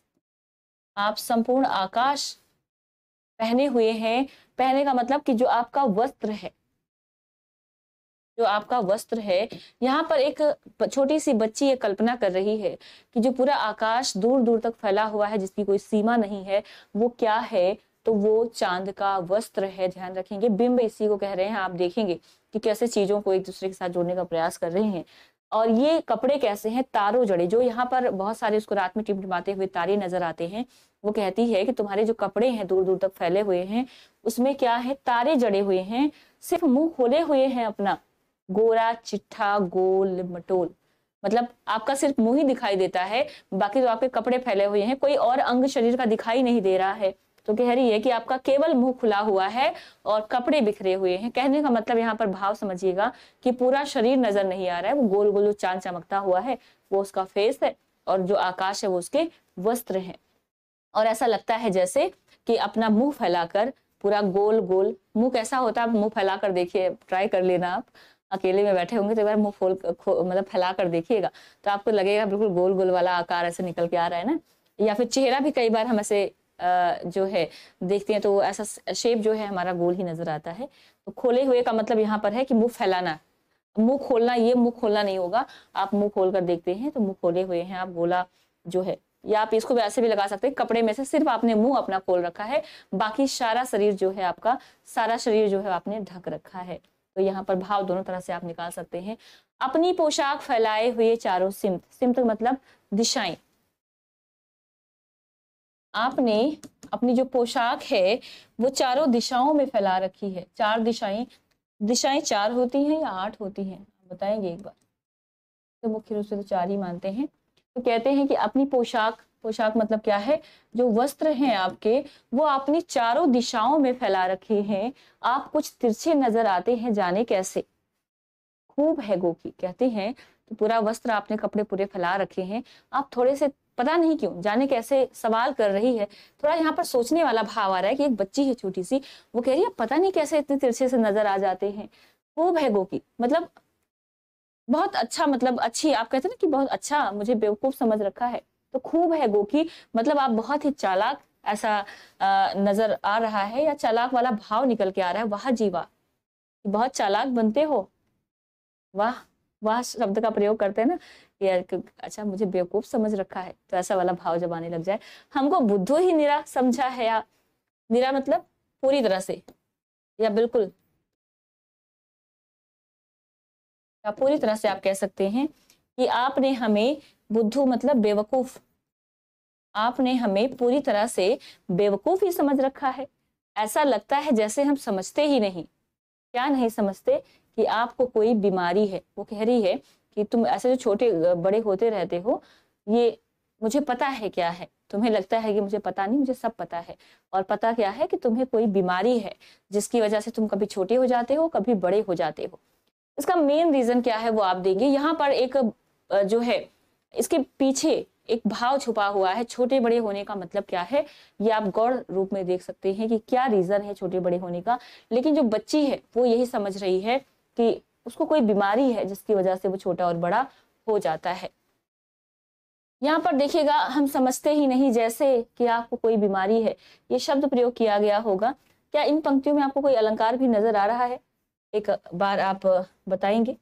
आप संपूर्ण आकाश पहने हुए हैं। पहने का मतलब कि जो आपका वस्त्र है, जो आपका वस्त्र है, यहाँ पर एक छोटी सी बच्ची ये कल्पना कर रही है कि जो पूरा आकाश दूर दूर तक फैला हुआ है, जिसकी कोई सीमा नहीं है, वो क्या है? तो वो चांद का वस्त्र है। ध्यान रखेंगे, बिंब इसी को कह रहे हैं। आप देखेंगे कि कैसे चीजों को एक दूसरे के साथ जोड़ने का प्रयास कर रहे हैं। और ये कपड़े कैसे हैं? तारों जड़े, जो यहाँ पर बहुत सारे उसको रात में टिमटिमाते हुए तारे नजर आते हैं। वो कहती है कि तुम्हारे जो कपड़े हैं दूर दूर तक फैले हुए हैं, उसमें क्या है? तारे जड़े हुए हैं, सिर्फ मुंह खोले हुए हैं अपना, गोरा चिट्ठा गोल मटोल। मतलब आपका सिर्फ मुंह ही दिखाई देता है, बाकी तो आपके कपड़े फैले हुए हैं, कोई और अंग शरीर का दिखाई नहीं दे रहा है। तो कह रही है कि आपका केवल मुंह खुला हुआ है और कपड़े बिखरे हुए हैं। कहने का मतलब यहाँ पर भाव समझिएगा कि पूरा शरीर नजर नहीं आ रहा है, वो गोल गोल जो चांद चमकता हुआ है वो उसका फेस है, और जो आकाश है वो उसके वस्त्र हैं। और ऐसा लगता है जैसे कि अपना मुंह फैलाकर, पूरा गोल गोल मुंह कैसा होता है, आप मुंह फैलाकर देखिए, ट्राई कर लेना। आप अकेले में बैठे होंगे तो एक बार मुंह मतलब फैला कर देखिएगा, तो आपको लगेगा बिल्कुल गोल गोल वाला आकार ऐसे निकल के आ रहा है ना। या फिर चेहरा भी कई बार हम ऐसे जो है देखते हैं तो ऐसा शेप जो है हमारा गोल ही नजर आता है। तो खोले हुए का मतलब यहाँ पर है कि मुंह फैलाना, मुंह खोलना, ये मुंह खोलना नहीं होगा। आप मुंह खोल कर देखते हैं तो मुंह खोले हुए हैं आप, गोला जो है। या आप इसको वैसे भी लगा सकते हैं, कपड़े में से सिर्फ आपने मुंह अपना खोल रखा है, बाकी सारा शरीर जो है आपका, सारा शरीर जो है आपने ढक रखा है। तो यहाँ पर भाव दोनों तरह से आप निकाल सकते हैं। अपनी पोशाक फैलाए हुए चारों सिमत, सिमत मतलब दिशाएं। आपने अपनी जो पोशाक है वो चारों दिशाओं में फैला रखी है। चार दिशाएं, दिशाएं चार होती हैं या 8 होती हैं, बताएंगे एक बार? तो मुख्य रूप से तो 4 ही मानते हैं। तो कहते हैं कि अपनी पोशाक, पोशाक मतलब क्या है? जो वस्त्र हैं आपके, वो अपनी चारों दिशाओं में फैला रखे हैं। आप कुछ तिरछे नजर आते हैं, जाने कैसे? खूब है गोकी, कहते हैं तो पूरा वस्त्र आपने, कपड़े पूरे फैला रखे हैं, आप थोड़े से, पता नहीं क्यों, जाने कैसे, सवाल कर रही है। थोड़ा यहाँ पर सोचने वाला भाव आ रहा है कि एक बच्ची है छोटी सी, वो कह रही है पता नहीं कैसे इतने तिरछे से नजर आ जाते हैं। खूब है गोकी मतलब बहुत अच्छा, मतलब अच्छी, आप कहते हैं ना कि बहुत अच्छा, मुझे बेवकूफ समझ रखा है। तो खूब है गोकी मतलब आप बहुत ही चालाक ऐसा नजर आ रहा है, या चालाक वाला भाव निकल के आ रहा है। वाह जी वाह, बहुत चालाक बनते हो, वाह वाह शब्द का प्रयोग करते हैं ना यार, अच्छा मुझे बेवकूफ समझ रखा है, तो ऐसा वाला भाव जब आने लग जाए। हमको बुद्धू ही निरा समझा है, या निरा मतलब पूरी तरह से, या बिल्कुल, या पूरी तरह से आप कह सकते हैं कि आपने हमें, बुद्धू मतलब बेवकूफ, आपने हमें पूरी तरह से बेवकूफ ही समझ रखा है। ऐसा लगता है जैसे हम समझते ही नहीं। क्या नहीं समझते? कि आपको कोई बीमारी है। वो कह रही है कि तुम ऐसे जो छोटे बड़े होते रहते हो, ये मुझे पता है क्या है, तुम्हें लगता है कि मुझे पता नहीं, मुझे सब पता है। और पता क्या है? कि तुम्हें कोई बीमारी है, जिसकी वजह से तुम कभी छोटे हो जाते हो, कभी बड़े हो जाते हो। इसका मेन रीजन क्या है वो आप देंगे। यहाँ पर एक जो है, इसके पीछे एक भाव छुपा हुआ है। छोटे बड़े होने का मतलब क्या है, ये आप गौर रूप में देख सकते हैं कि क्या रीजन है छोटे बड़े होने का। लेकिन जो बच्ची है वो यही समझ रही है कि उसको कोई बीमारी है, जिसकी वजह से वो छोटा और बड़ा हो जाता है। यहाँ पर देखिएगा, हम समझते ही नहीं जैसे कि आपको कोई बीमारी है, ये शब्द प्रयोग किया गया होगा। क्या इन पंक्तियों में आपको कोई अलंकार भी नजर आ रहा है? एक बार आप बताएंगे।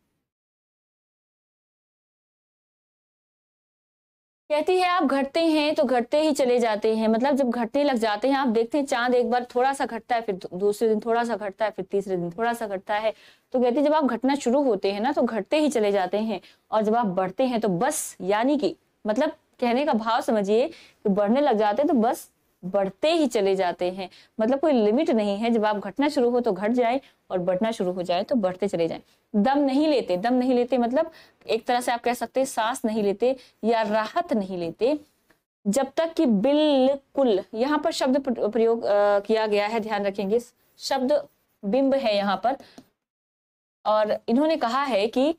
कहती है आप घटते हैं तो घटते ही चले जाते हैं, मतलब जब घटने लग जाते हैं, आप देखते हैं चांद एक बार थोड़ा सा घटता है, फिर दूसरे दिन थोड़ा सा घटता है, फिर तीसरे दिन थोड़ा सा घटता है। तो कहती है जब आप घटना शुरू होते हैं ना तो घटते ही चले जाते हैं, और जब आप बढ़ते हैं तो बस, यानी कि मतलब कहने का भाव समझिए कि बढ़ने लग जाते हैं तो बस बढ़ते ही चले जाते हैं। मतलब कोई लिमिट नहीं है, जब आप घटना शुरू हो तो घट जाए, और बढ़ना शुरू हो जाए तो बढ़ते चले जाए। दम नहीं लेते, दम नहीं लेते मतलब एक तरह से आप कह सकते हैं सांस नहीं लेते या राहत नहीं लेते, जब तक कि बिल्कुल, यहाँ पर शब्द प्रयोग किया गया है, ध्यान रखेंगे, शब्द बिंब है यहाँ पर। और इन्होंने कहा है कि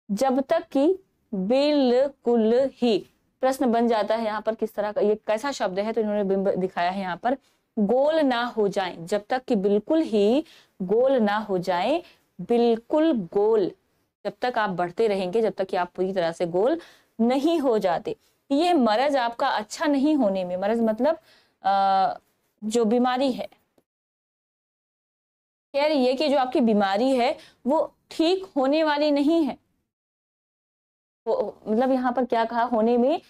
जब तक कि बिल्कुल ही, प्रश्न बन जाता है यहाँ पर किस तरह का, ये कैसा शब्द है, तो इन्होंने बिंब दिखाया है यहाँ पर, गोल ना हो जाए, जब तक कि बिल्कुल ही गोल ना हो जाए, बिल्कुल गोल, जब तक आप बढ़ते रहेंगे, जब तक कि आप पूरी तरह से गोल नहीं हो जाते। ये मरज आपका अच्छा नहीं होने में, मरज मतलब जो बीमारी है, कह रही है कि जो आपकी बीमारी है वो ठीक होने वाली नहीं है। मतलब यहाँ पर क्या कहा, होने में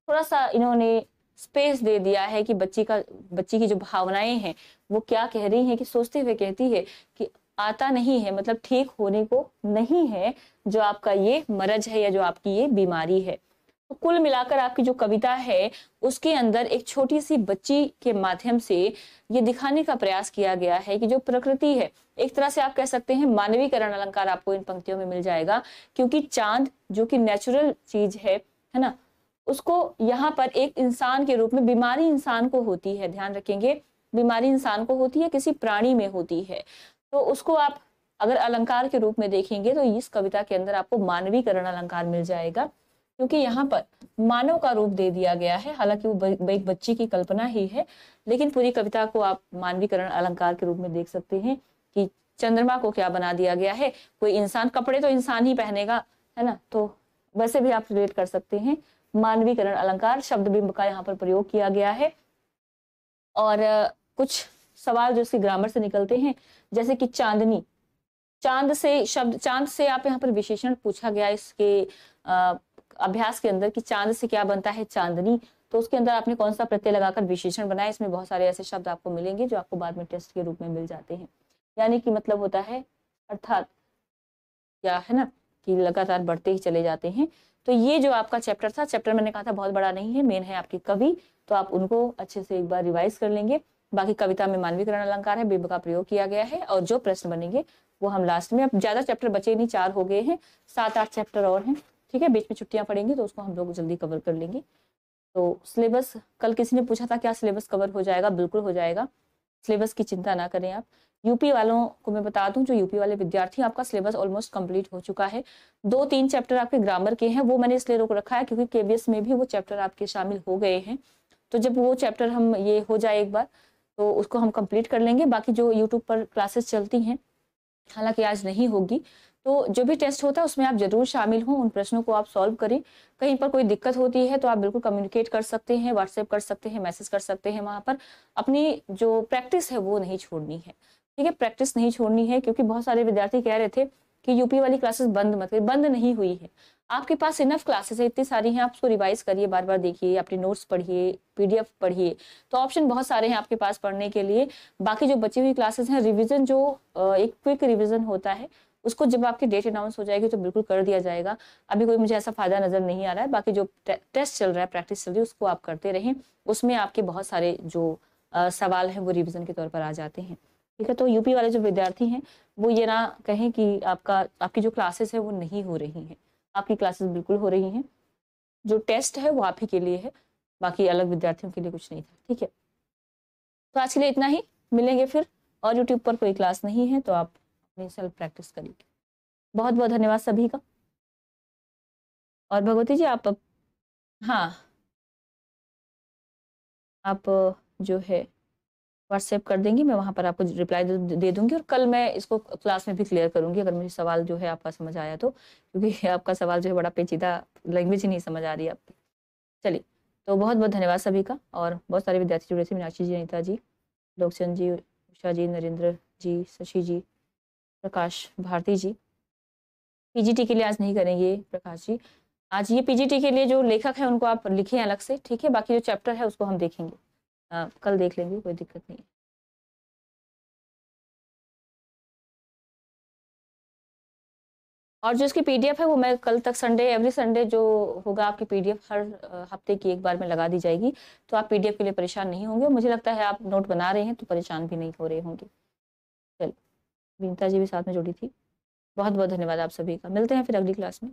थोड़ा सा इन्होंने स्पेस दे दिया है कि बच्ची की जो भावनाएं हैं वो क्या कह रही हैं, कि सोचते हुए कहती है कि आता नहीं है, मतलब ठीक होने को नहीं है जो आपका ये मरज है या जो आपकी ये बीमारी है। तो कुल मिलाकर आपकी जो कविता है उसके अंदर एक छोटी सी बच्ची के माध्यम से ये दिखाने का प्रयास किया गया है कि जो प्रकृति है, एक तरह से आप कह सकते हैं मानवीकरण अलंकार आपको इन पंक्तियों में मिल जाएगा, क्योंकि चांद जो कि नेचुरल चीज है ना, उसको यहाँ पर एक इंसान के रूप में, बीमारी इंसान को होती है, ध्यान रखेंगे, बीमारी इंसान को होती है, किसी प्राणी में होती है, तो उसको आप अगर अलंकार के रूप में देखेंगे तो इस कविता के अंदर आपको मानवीकरण अलंकार मिल जाएगा, क्योंकि यहाँ पर मानव का रूप दे दिया गया है। हालांकि वो एक बच्ची की कल्पना ही है, लेकिन पूरी कविता को आप मानवीकरण अलंकार के रूप में देख सकते हैं कि चंद्रमा को क्या बना दिया गया है, कोई इंसान, कपड़े तो इंसान ही पहनेगा, है ना, तो वैसे भी आप रिलेट कर सकते हैं। मानवीकरण अलंकार शब्द बिंब का यहाँ पर प्रयोग किया गया है। और कुछ सवाल जो इसके ग्रामर से निकलते हैं, जैसे कि चांदनी, चांद से शब्द, चांद से आप यहाँ पर विशेषण पूछा गया इसके अभ्यास के अंदर कि चांद से क्या बनता है, चांदनी, तो उसके अंदर आपने कौन सा प्रत्यय लगाकर विशेषण बनाया। इसमें बहुत सारे ऐसे शब्द आपको मिलेंगे जो आपको बाद में टेस्ट के रूप में मिल जाते हैं। यानी कि मतलब होता है, अर्थात क्या है ना, कि लगातार बढ़ते ही चले जाते हैं। तो ये जो आपका चैप्टर था, चैप्टर मैंने कहा था बहुत बड़ा नहीं है, मेन है आपकी कवि, तो आप उनको अच्छे से एक बार रिवाइज कर लेंगे। बाकी कविता में मानवीकरण अलंकार है, बिंब का प्रयोग किया गया है, और जो प्रश्न बनेंगे वो हम लास्ट में, अब ज्यादा चैप्टर बचे नहीं, 4 हो गए हैं, 7-8 चैप्टर और हैं, ठीक है, बीच में छुट्टियां पड़ेंगी तो उसको हम लोग जल्दी कवर कर लेंगे। तो सिलेबस, कल किसी ने पूछा था क्या सिलेबस कवर हो जाएगा, बिल्कुल हो जाएगा, सिलेबस की चिंता ना करें आप। यूपी वालों को मैं बता दूं, जो यूपी वाले विद्यार्थी, आपका सिलेबस ऑलमोस्ट कंप्लीट हो चुका है। 2-3 चैप्टर आपके ग्रामर के हैं, वो मैंने इसलिए रोक रखा है क्योंकि केवीएस में भी वो चैप्टर आपके शामिल हो गए हैं, तो जब वो चैप्टर हम ये हो जाए एक बार तो उसको हम कंप्लीट कर लेंगे। बाकी जो यूट्यूब पर क्लासेस चलती हैं, हालांकि आज नहीं होगी, तो जो भी टेस्ट होता है उसमें आप जरूर शामिल हों, उन प्रश्नों को आप सॉल्व करें। कहीं पर कोई दिक्कत होती है तो आप बिल्कुल कम्युनिकेट कर सकते हैं, व्हाट्सएप कर सकते हैं, मैसेज कर सकते हैं, वहां पर अपनी जो प्रैक्टिस है वो नहीं छोड़नी है, ठीक है, प्रैक्टिस नहीं छोड़नी है, क्योंकि बहुत सारे विद्यार्थी कह रहे थे कि यूपी वाली क्लासेस बंद मत करिए, बंद नहीं हुई है, आपके पास इनफ क्लासेस है, इतनी सारी हैं, आप उसको रिवाइज करिए, बार बार देखिए, अपने नोट्स पढ़िए, पीडीएफ पढ़िए, तो ऑप्शन बहुत सारे हैं आपके पास पढ़ने के लिए। बाकी जो बची हुई क्लासेस हैं, रिवीजन जो एक क्विक रिवीजन होता है, उसको जब आपकी डेट अनाउंस हो जाएगी तो बिल्कुल कर दिया जाएगा। अभी कोई मुझे ऐसा फायदा नजर नहीं आ रहा है। बाकी जो टेस्ट चल रहा है, प्रैक्टिस चल रही है, उसको आप करते रहें, उसमें आपके बहुत सारे जो सवाल हैं वो रिवीजन के तौर पर आ जाते हैं, ठीक है। तो यूपी वाले जो विद्यार्थी हैं वो ये ना कहें कि आपकी जो क्लासेस है वो नहीं हो रही हैं, आपकी क्लासेस बिल्कुल हो रही हैं, जो टेस्ट है वो आप ही के लिए है, बाकी अलग विद्यार्थियों के लिए कुछ नहीं था, ठीक है। तो आज के लिए इतना ही, मिलेंगे फिर, और यूट्यूब पर कोई क्लास नहीं है तो आप अपनी सेल्फ प्रैक्टिस करिए। बहुत बहुत धन्यवाद सभी का। और भगवती जी आप हाँ, आप जो है व्हाट्सएप कर देंगी, मैं वहां पर आपको रिप्लाई दे दूंगी, और कल मैं इसको क्लास में भी क्लियर करूंगी अगर मुझे सवाल जो है आपका समझ आया तो, क्योंकि आपका सवाल जो है बड़ा पेचीदा, लैंग्वेज ही नहीं समझ आ रही है आपकी। चलिए, तो बहुत बहुत धन्यवाद सभी का। और बहुत सारे विद्यार्थी जुड़े थे, मीनाक्षी जी, अनिता जी, लोकचंद जी, उषा जी, नरेंद्र जी, शशि जी, प्रकाश भारती जी। पीजीटी के लिए आज नहीं करेंगे प्रकाश जी, आज ये पीजीटी के लिए जो लेखक है उनको आप लिखें अलग से, ठीक है, बाकी जो चैप्टर है उसको हम देखेंगे, कल देख लेंगे, कोई दिक्कत नहीं है। और जो इसकी पीडीएफ है वो मैं कल तक, संडे, एवरी संडे जो होगा आपकी पीडीएफ हर हफ्ते की एक बार में लगा दी जाएगी, तो आप पीडीएफ के लिए परेशान नहीं होंगे। मुझे लगता है आप नोट बना रहे हैं तो परेशान भी नहीं हो रहे होंगे। चलिए, विनीता जी भी साथ में जुड़ी थी। बहुत बहुत धन्यवाद आप सभी का, मिलते हैं फिर अगली क्लास में।